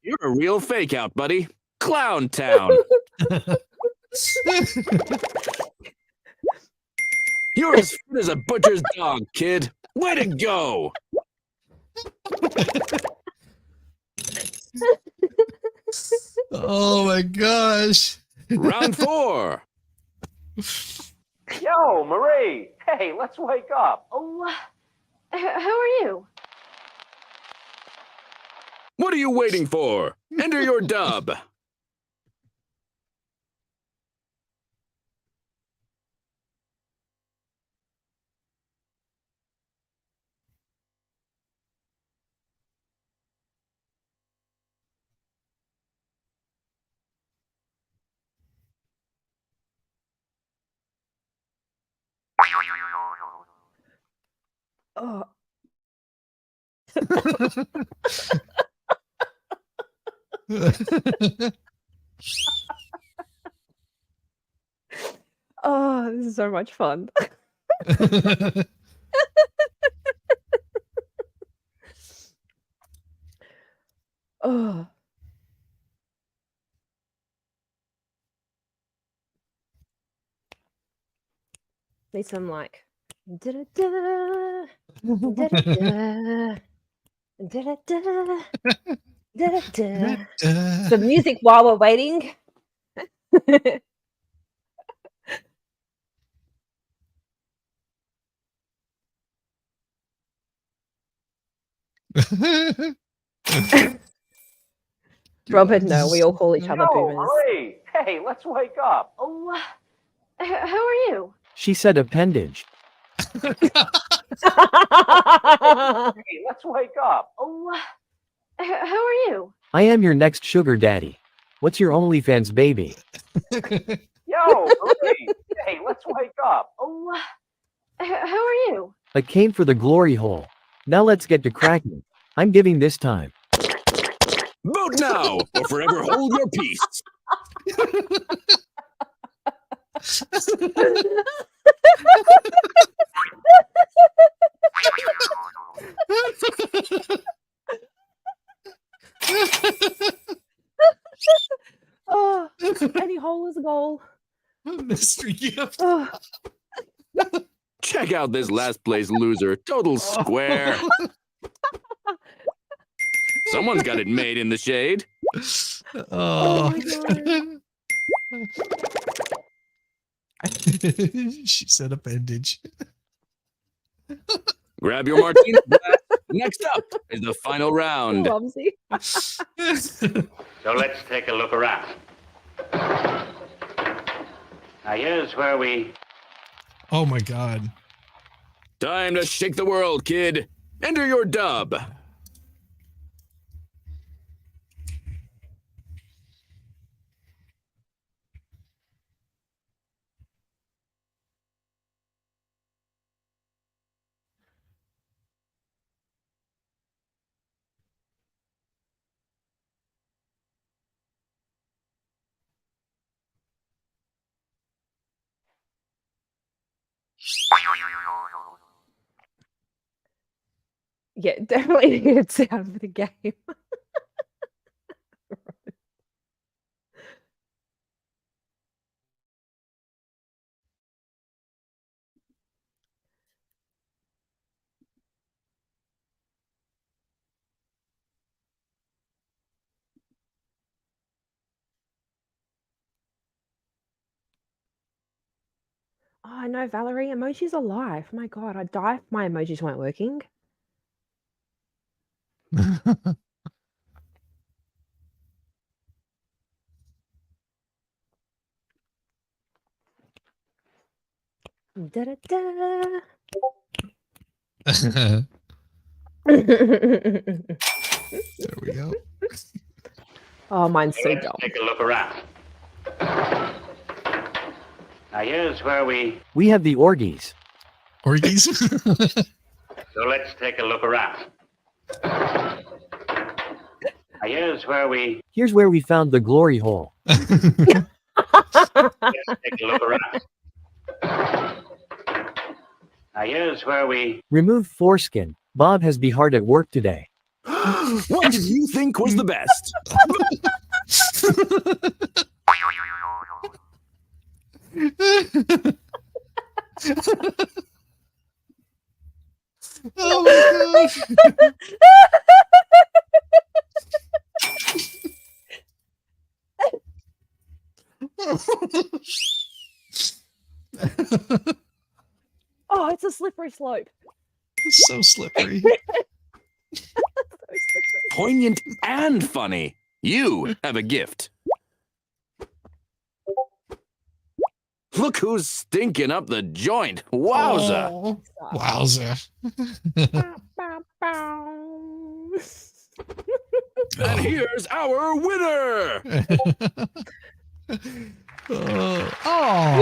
You're a real fake out, buddy. Clown Town. You're as fit as a butcher's dog, kid. Way to go. Oh my gosh. Round 4. Yo, Marie! Hey, let's wake up. Oh, who are you? What are you waiting for? Enter your dub. Oh. Oh, this is so much fun. Oh. Need some like Da-da-da. Da-da-da. Da-da-da. Da-da-da. The music while we're waiting. Robert, no, we all call each other Yo, boomers. Marie! Hey, let's wake up. Oh, who are you? She said appendage. Hey, let's wake up. Oh, who are you? I am your next sugar daddy. What's your OnlyFans baby? Yo, Marie! Hey, let's wake up. Oh, who are you? I came for the glory hole. Now let's get to cracking. I'm giving this time. Vote now or forever hold your peace. Oh, any hole is a goal. Mystery gift. Oh. Check out this last place loser. Total square. Someone's got it made in the shade. Oh, my God. She said appendage. Grab your martini glass. Next up is the final round. Clumsy. So let's take a look around. Now here's where we... Oh my God. Time to shake the world, kid. Enter your dub. Yeah, definitely needed sound for the game. Oh no, Valerie, emojis are live. My God, I'd die if my emojis weren't working. Da-da-da. There we go. Oh, mine's so Let's dumb. take a look around. Now here's where we... We have the orgies. Orgies. So let's take a look around. Now here's where we... Here's where we found the glory hole. Let's take a look around. Now here's where we... Remove foreskin. Bob has be hard at work today. What did you think was the best? Oh my God. Oh, it's a slippery slope. It's so slippery. So slippery. Poignant and funny. You have a gift. Look who's stinking up the joint. Wowza. Oh, wowza. Bow, bow, bow. And here's our winner. Oh,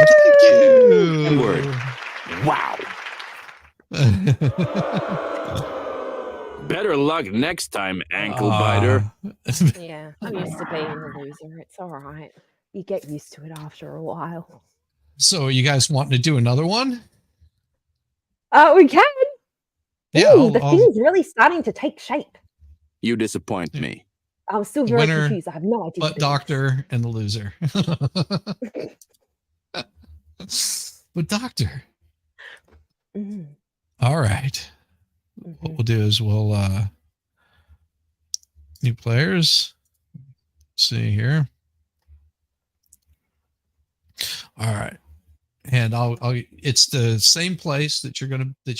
thank you. Word. Wow. Better luck next time, ankle biter. Yeah, I'm used to being the loser. It's all right. You get used to it after a while. So you guys wanting to do another one? We can. Yeah, Ooh, the thing's really starting to take shape. You disappoint me. I'm still very Winner, confused. I have no idea. But doctor and the loser. But doctor. All right. What we'll do is we'll new players. See here. All right. And I'll it's the same place that you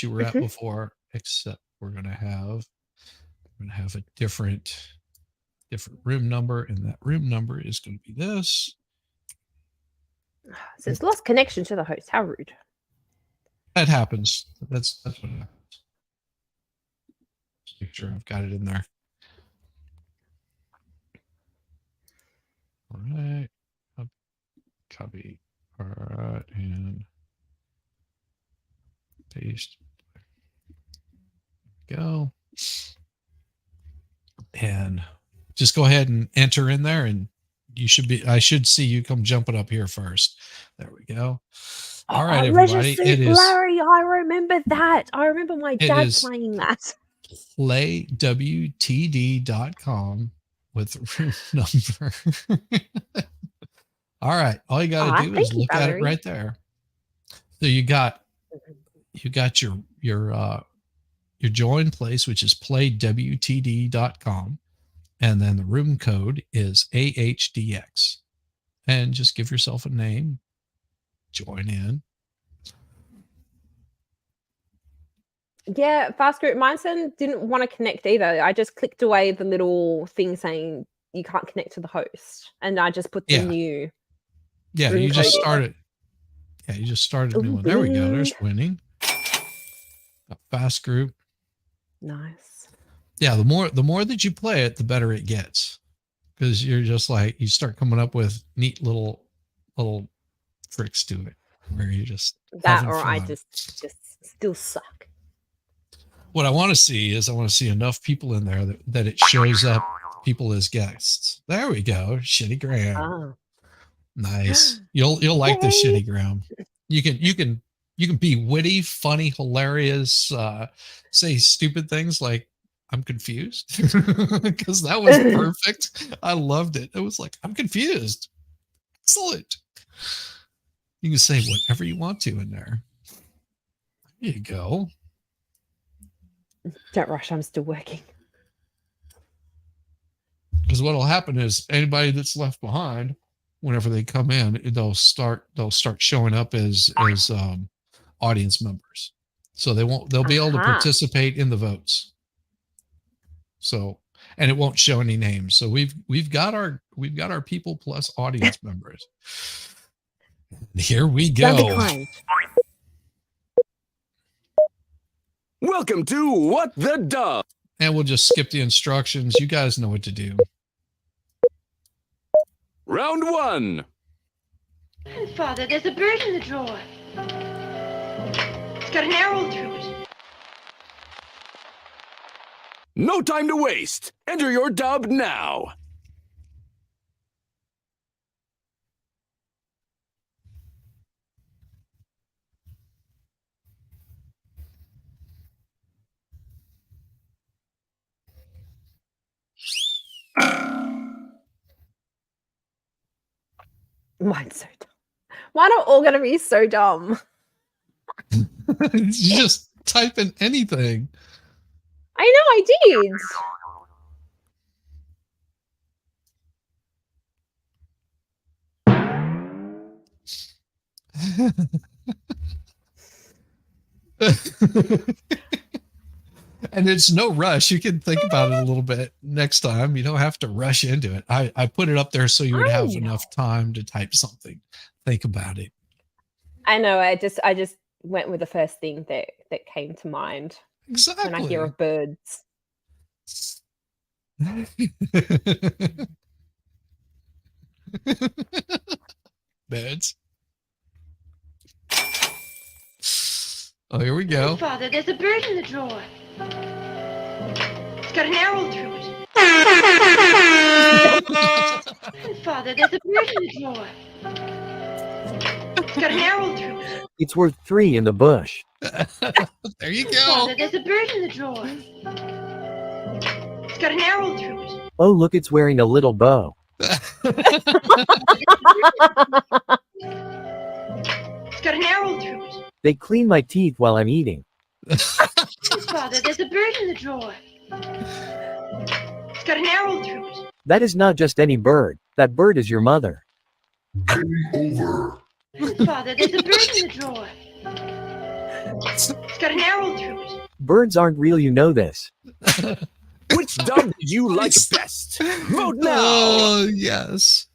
were at before, except we're gonna have a different room number, and that room number is gonna be this. So it's lost connection to the host. How rude. That happens. That's what happens. Just make sure I've got it in there. All right. Copy. All right, and paste. Go. And just go ahead and enter in there, and I should see you come jumping up here first. There we go. All right, everybody. It is Larry. I remember that. I remember my dad playing that. playwtd.com with room number. All right. All you got to do is look at it right there. So you got your join place, which is playwtd.com. And then the room code is AHDX. And just give yourself a name. Join in. Yeah, Fast Group. My son didn't want to connect either. I just clicked away the little thing saying you can't connect to the host. And I just put the new. Yeah, you just started. Yeah, you just started a new one. There we go. There's winning. A Fast Group. Nice. Yeah, the more that you play it, the better it gets. Because you're just like, you start coming up with neat little tricks to it. Where you just that or fun. I just still suck. What I want to see is enough people in there that it shows up people as guests. There we go. Shitty Graham. Oh. Nice. You'll like this, Shitty Graham. You can be witty, funny, hilarious, say stupid things like I'm confused. Because that was perfect. I loved it. It was like, I'm confused. Excellent. You can say whatever you want to in there. There you go. Don't rush, I'm still working. Because what'll happen is anybody that's left behind, whenever they come in, they'll start showing up as audience members. So they'll be able to participate in the votes. So, and it won't show any names. So we've got our people plus audience members. Here we go. Welcome to What the Duh. And we'll just skip the instructions. You guys know what to do. Round one. Father, there's a bird in the drawer. It's got an arrow through it. No time to waste. Enter your dub now. Mine's so dumb. Mine are all going to be so dumb. You just type in anything. I know, I did. And it's no rush. You can think about it a little bit next time. You don't have to rush into it. I put it up there so you would have enough time to type something. Think about it. I know. I just went with the first thing that came to mind. Exactly. When I hear of birds. Birds. Oh, here we go. Father, there's a bird in the drawer. It's got an arrow through it. Father, there's a bird in the drawer. It's got an arrow through it. It's worth 3 in the bush. There you go. Father, there's a bird in the drawer. It's got an arrow through it. Oh, look, it's wearing a little bow. It's It's got an arrow through it. They clean my teeth while I'm eating. Father, there's a bird in the drawer. It's got an arrow through it. That is not just any bird. That bird is your mother. Game over. Father, there's a bird in the drawer. It's got an arrow through it. Birds aren't real, you know this. Which dub did you like best? Vote now! Oh, yes.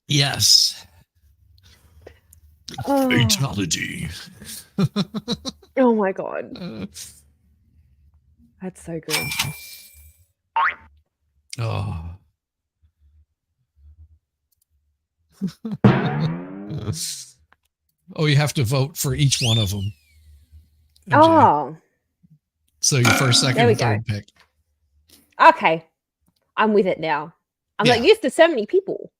Yes. Oh. Fatality. Oh my god. Uh, That's so good. oh. Oh, you have to vote for each one of them. MJ. Oh, So your first, second, There we and third pick. okay. I'm with it now. I'm Yeah. not used to so many people.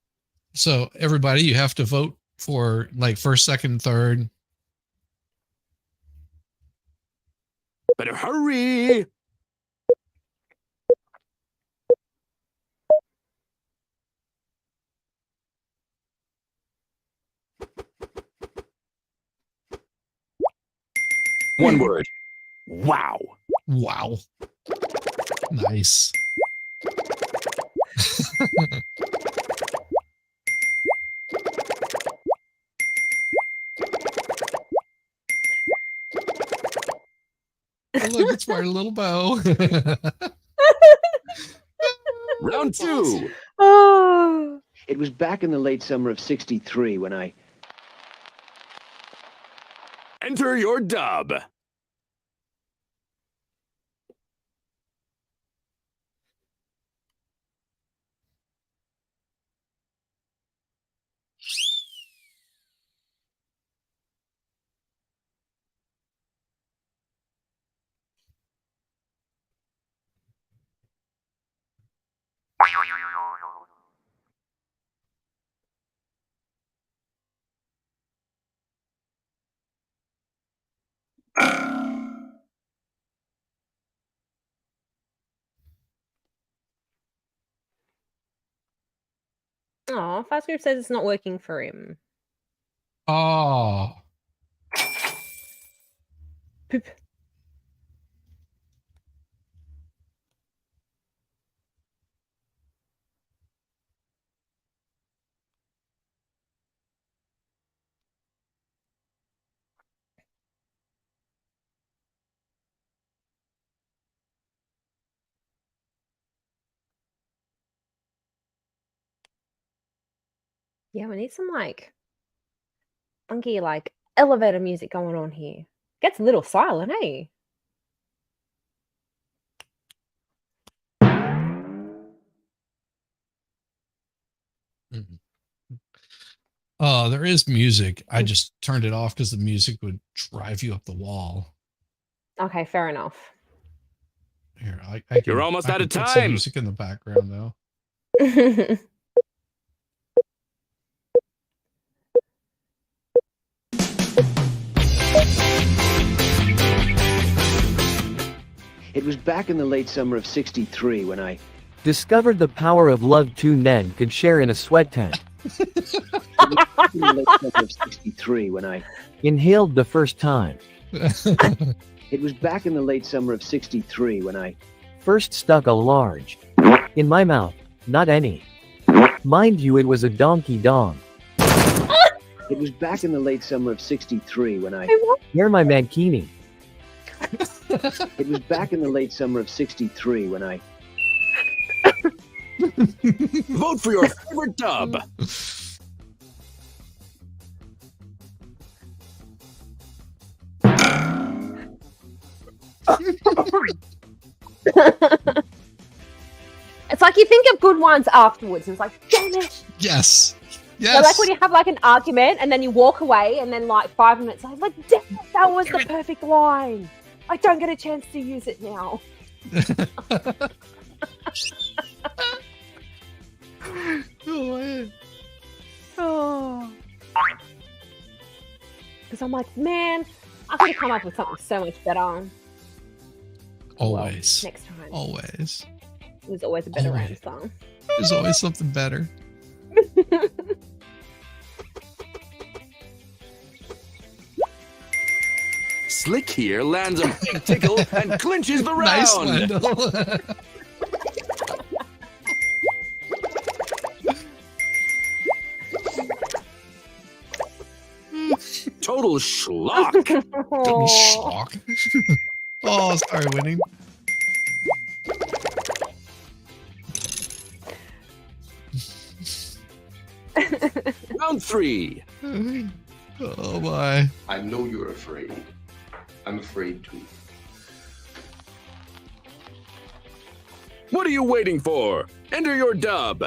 So everybody, you have to vote for like first, second, third. Better hurry! One word. Wow. Wow. Nice. Oh, look, it's my little bow. Round two. Oh, It was back in the late summer of '63 when I... Enter your dub. oh, Fast Group says it's not working for him. Oh. Poop. Yeah, we need some like funky like elevator music going on here. Gets a little silent, eh? Mhm. Oh, there is music. I just turned it off because the music would drive you up the wall. Okay, fair enough. Here, I can, You're almost I out can of put some time. music in the background though. It was back in the late summer of '63 when I... Discovered the power of love two men could share in a sweat tent. in the late summer of '63 when I... Inhaled the first time. It was back in the late summer of '63 when I... First stuck a large. In my mouth. Not any. Mind you, it was a donkey dong. It was back in the late summer of '63 when I... Hear my mankini. It was back in the late summer of '63 when I... Vote for your favorite dub. It's like you think of good ones afterwards. And it's like, damn it. Yes. Yes. So like when you have like an argument and then you walk away and then like 5 minutes later, like, damn it, that was the perfect line. I don't get a chance to use it now. Oh, man. Oh. Because I'm like, man, I could have come up with something so much better. Always. Next time. Always. There's always a better Always. answer. There's always something better. Slick here lands a big tickle and clinches the round. Nice, Wendell. Total schlock. Total schlock. Oh, sorry, winning. Round 3. Oh my. I know you're afraid. I'm afraid too. What are you waiting for? Enter your dub.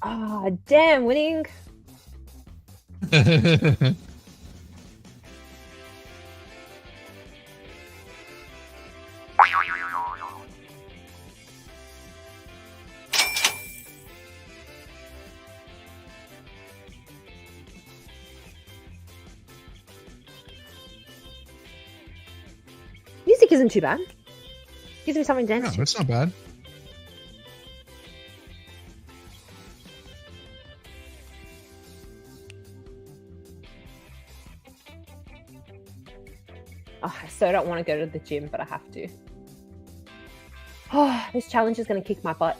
Ah, damn, winning. Music isn't too bad. Gives me something to dance No, to. that's not bad. Oh, I so don't want to go to the gym, but I have to. Oh, this challenge is going to kick my butt.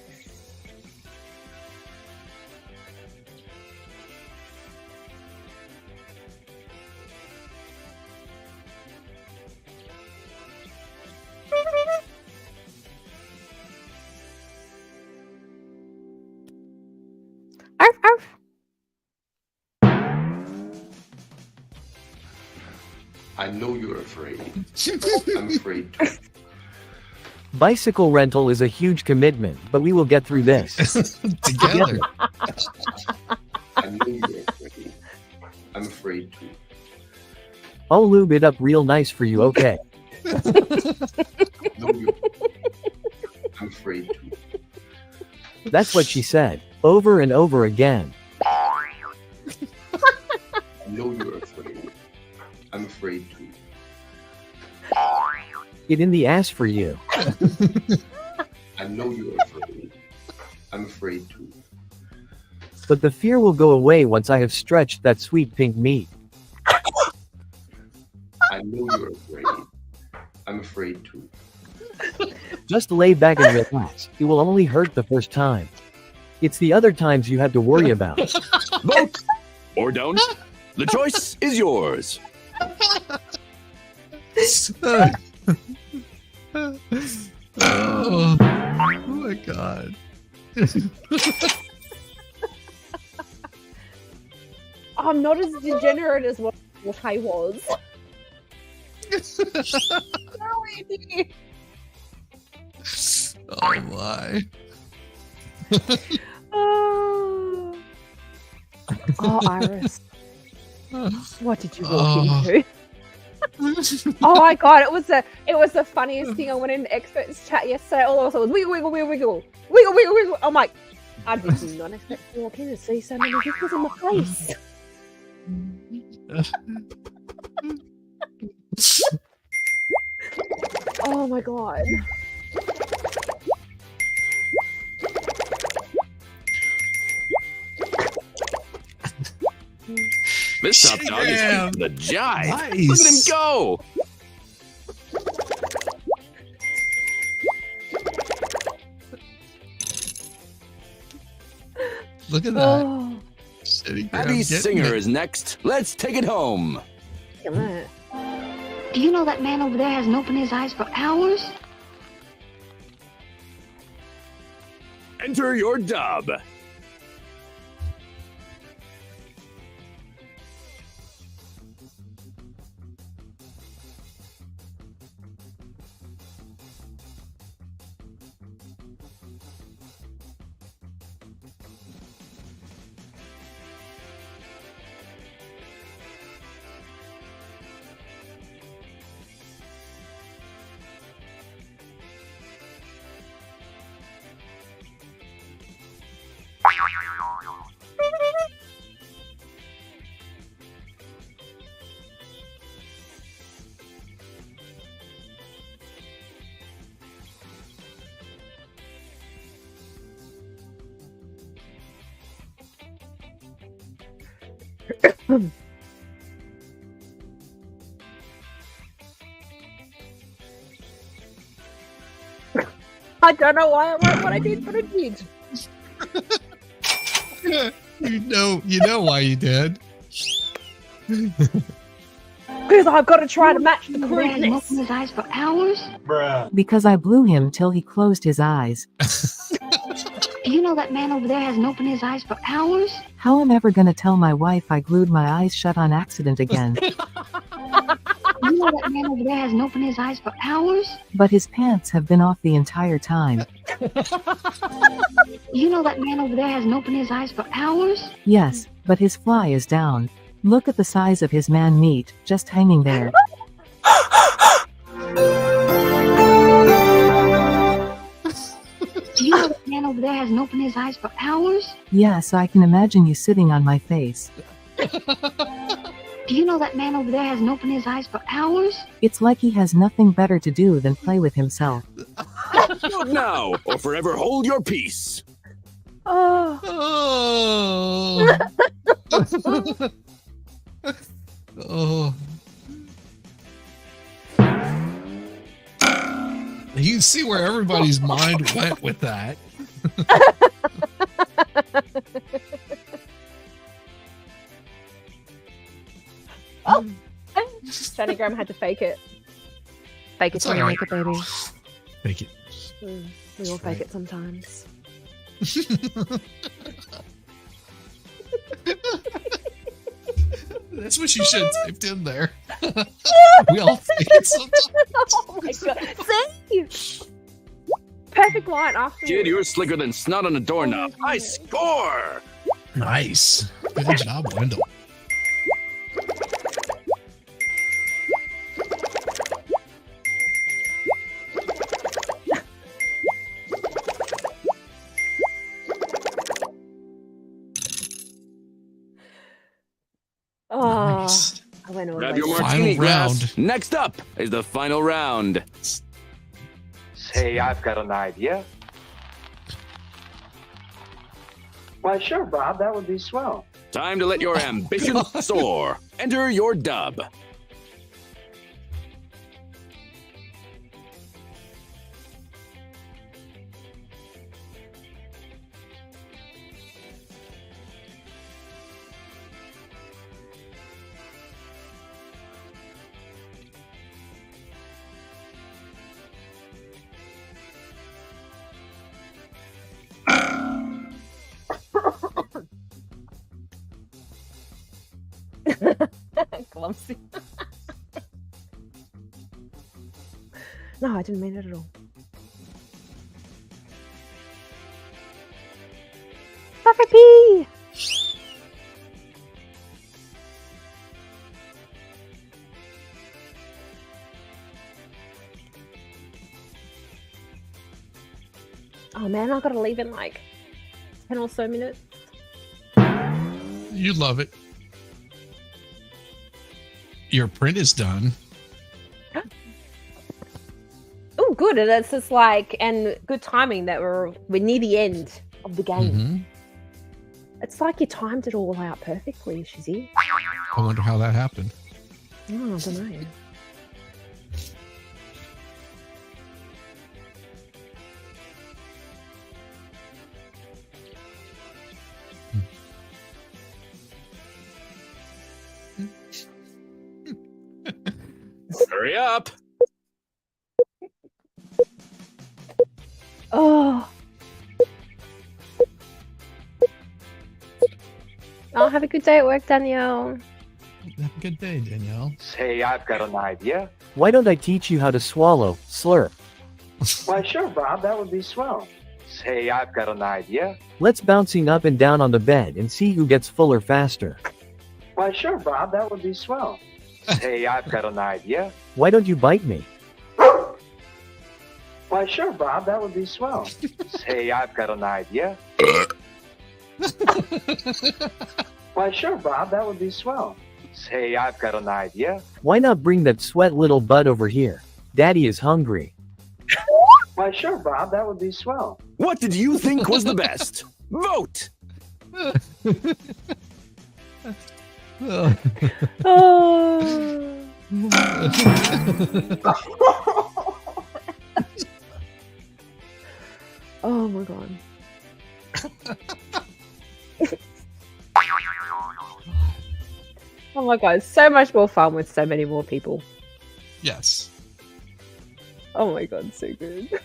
Arf, arf. I know you're afraid. I'm afraid too. Bicycle rental is a huge commitment, but we will get through this. Together. I know you're afraid. I'm afraid too. I'll lube it up real nice for you, okay? No, you're... I'm afraid too. That's what she said, over and over again. I know you're afraid. I'm afraid too. It in the ass for you. I know you're afraid. I'm afraid too. But the fear will go away once I have stretched that sweet pink meat. I know you're afraid. I'm afraid too. Just lay back and relax. It will only hurt the first time. It's the other times you have to worry about. Vote or don't. The choice is yours. Oh my god. I'm not as degenerate as what I was. Oh my. Oh, Iris. What did you walk into? Oh my god, it was the funniest thing. I went in the experts chat yesterday. All of a sudden, wiggle, wiggle, wiggle, wiggle, wiggle, wiggle, wiggle. I'm like, I did not expect to walk in and see so many wiggles in my face. Oh my god. This top dog is Damn. the jive. Nice. Look at him go. Look at that. Oh, Sitting there, Abby I'm getting Singer it. is next. Let's take it home. look at Do you know that man over there hasn't opened his eyes for hours? Enter your dub. I don't know why I wrote what I did, but I did. You know why you did. Because I've got to try to match the Man crudeness. open his eyes for hours. Because I blew him till he closed his eyes. Do you know that man over there hasn't opened his eyes for hours? How am I ever gonna tell my wife I glued my eyes shut on accident again? Do you know that man over there hasn't opened his eyes for hours? But his pants have been off the entire time. Do you know that man over there hasn't opened his eyes for hours? Yes, but his fly is down. Look at the size of his man meat, just hanging there. Do you know that man over there hasn't opened his eyes for hours? Yes, I can imagine you sitting on my face. Do you know that man over there hasn't opened his eyes for hours? It's like he has nothing better to do than play with himself. Vote now, or forever hold your peace. Oh. Oh. Oh. You can see where everybody's mind went with that. Oh. Shani Graham had to fake it. Fake it It's till you all make it, baby. Thank you. We all fake it sometimes. That's what you should have typed in there. We all fake it sometimes. Oh my god. See? Perfect line after. Kid, you're slicker than snot on a doorknob. I score! Nice. Good job, Wendell. Oh, Nice. I went all Grab the your way. martini Final glass. round. Next up is the final round. Say, I've got an idea. Why, sure, Bob. That would be swell. Time to let your ambition soar. Enter your dub. Clumsy. No, I didn't mean it at all. Puppy! Oh man, I've got to leave in like 10 or so minutes. You love it. Your print is done. Oh, good. And it's just like, and good timing that we're near the end of the game. Mm-hmm. It's like you timed it all out perfectly, Shizzy. I wonder how that happened. Oh, I don't know. Hurry up. Oh. Oh, have a good day at work, Danielle. Have a good day, Danielle. Say, I've got an idea. Why don't I teach you how to swallow, slurp? Why, sure, Bob. That would be swell. Say, I've got an idea. Let's bouncing up and down on the bed and see who gets fuller faster. Why, sure, Bob. That would be swell. Say, I've got an idea. Why don't you bite me? Why, sure, Bob. That would be swell. Say, I've got an idea. Why, sure, Bob. That would be swell. Say, I've got an idea. Why not bring that sweat little butt over here? Daddy is hungry. Why, sure, Bob. That would be swell. What did you think was the best? Vote! Oh. Oh my god. Oh my god, so much more fun with so many more people. Yes. Oh my god, so good.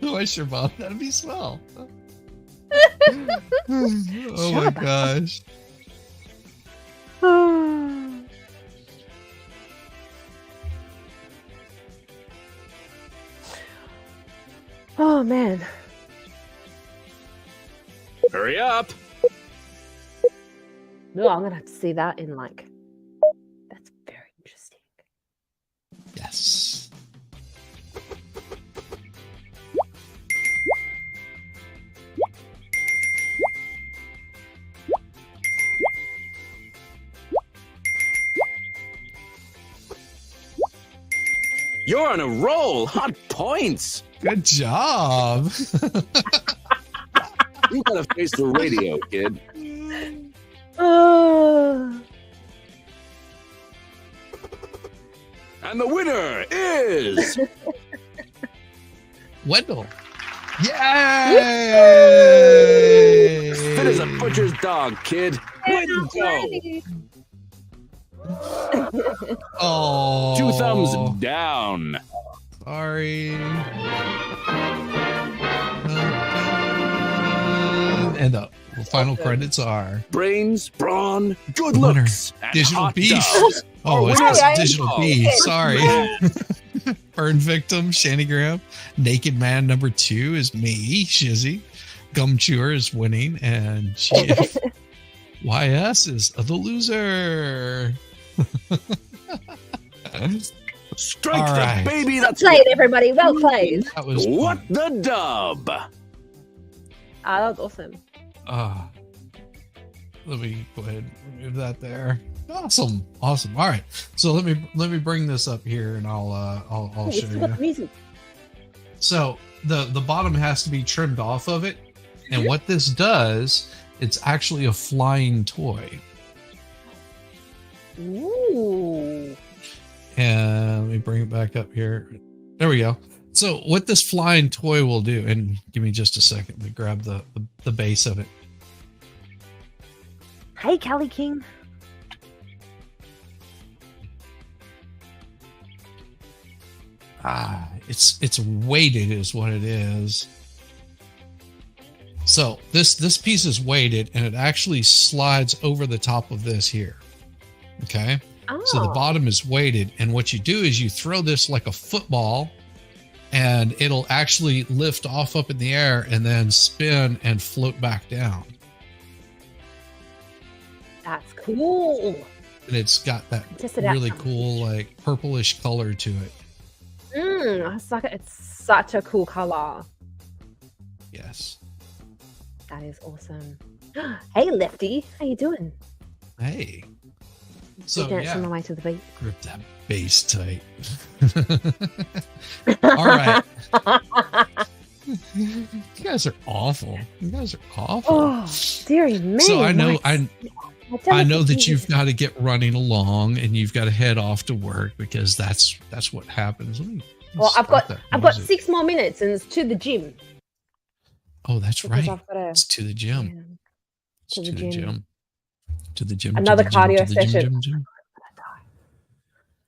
What's your mom? That'd be swell. Oh my gosh. Oh man. Hurry up. No, I'm gonna have to see that in like. That's very interesting. Yes. You're on a roll. Hot points. Good job. You gotta face the radio, kid. And the winner is Wendell. Yay! fit as a butcher's dog, kid. Way to go. Oh. 2 thumbs down. Sorry. And the final credits are brains, brawn, good winner, looks, and digital hot beef. dogs. Oh, it's winner, digital beef. Sorry. Burn victim, Shantygram. Naked man number 2 is me, Shizzy. Gum chewer is winning, and YS is the loser. Strike All the right. baby. Well That's played, everybody. Well played. That was what fun. the dub. That was awesome. Let me go ahead and remove that there. Awesome. All right. So let me bring this up here, and I'll Oh, show still got you. the music. So the bottom has to be trimmed off of it, and what this does, it's actually a flying toy. Ooh. And let me bring it back up here. There we go. So what this flying toy will do, and give me just a second. Let me grab the base of it. Hey, Kelly King. It's weighted is what it is. So this piece is weighted, and it actually slides over the top of this here. Okay. So the bottom is weighted, and what you do is you throw this like a football, and it'll actually lift off up in the air and then spin and float back down. That's cool. And it's got that Test it out really now. cool, like purplish color to it. It's such a cool color. Yes. That is awesome. Hey, Lefty, how you doing? Hey. You So dance yeah, on the way to the beat. grip that base tight. All right. You guys are awful. You guys are awful. Oh, dearie me. So I know what? I know that you've got to get running along, and you've got to head off to work, because that's what happens. Let me Well, I've start got that music. 6 more minutes, and it's to the gym. Oh, that's Because right. I've got to, It's to the gym. yeah, It's to to the the gym. gym. To the gym. Another to the gym, cardio to the gym, session. gym.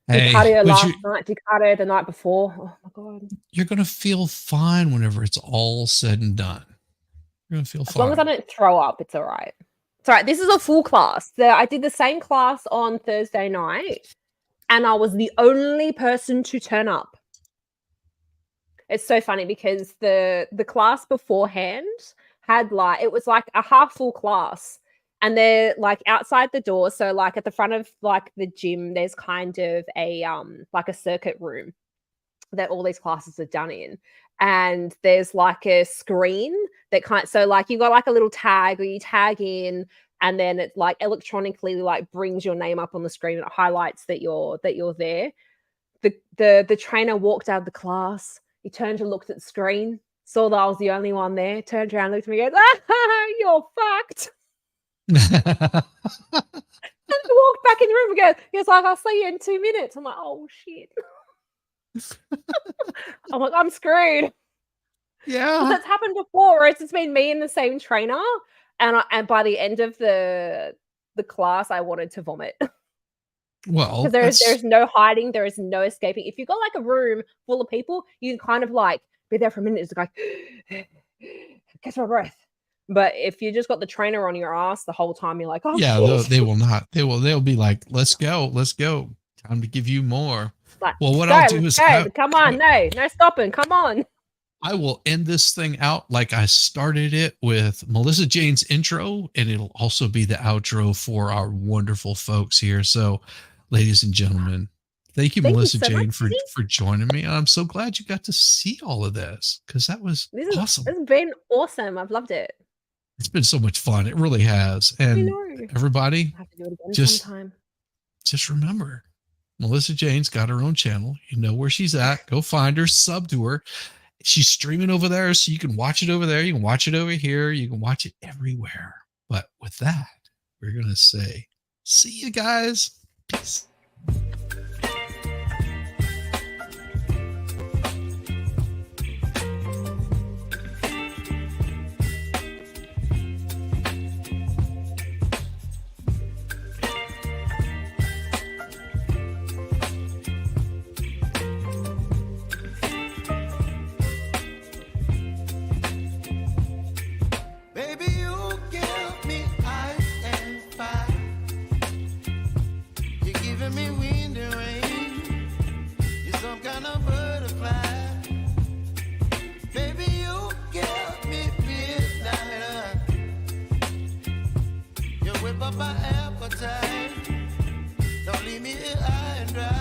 Did Hey, cardio but last night. Did cardio the night before. Oh my god. you're gonna feel fine whenever it's all said and done. You're gonna feel As fine. long as I don't throw up, it's all right. It's all right. This is a full class. I did the same class on Thursday night, and I was the only person to turn up. It's so funny because the class beforehand had it was like a half full class, and they're like outside the door. So like at the front of like the gym, there's kind of a like a circuit room that all these classes are done in. And there's like a screen that so like you got like a little tag, or you tag in, and then it like electronically like brings your name up on the screen, and it highlights that you're there. The trainer walked out of the class. He turned and looked at the screen, saw that I was the only one there, turned around, looked at me, and goes, "Ah, you're fucked." And he walked back in the room again. He was like, "I'll see you in 2 minutes." I'm like, "Oh shit." I'm like, I'm screwed. Yeah. That's happened before. It's been me and the same trainer, and by the end of the class, I wanted to vomit. Well, Because there's no hiding, there is no escaping. If you've got like a room full of people, you can kind of like be there for a minute, it's like catch my breath. But if you just got the trainer on your ass the whole time, you're like, oh yeah, shit. they will not. They'll be like, let's go. Time to give you more. Like, well, what I'll do is come on, no stopping, come on. I will end this thing out like I started it with Melissa Jane's intro, and it'll also be the outro for our wonderful folks here. So, ladies and gentlemen, thank you, Melissa Jane, for joining me. And I'm so glad you got to see all of this because that was awesome. It's been awesome. I've loved it. It's been so much fun. It really has. And everybody, I have to do it again sometime. Just remember, Melissa Jane's got her own channel. You know where she's at. Go find her, sub to her. She's streaming over there, so you can watch it over there. You can watch it over here. You can watch it everywhere. But with that, we're going to say, see you guys. Peace. My appetite. Don't leave me here high and dry.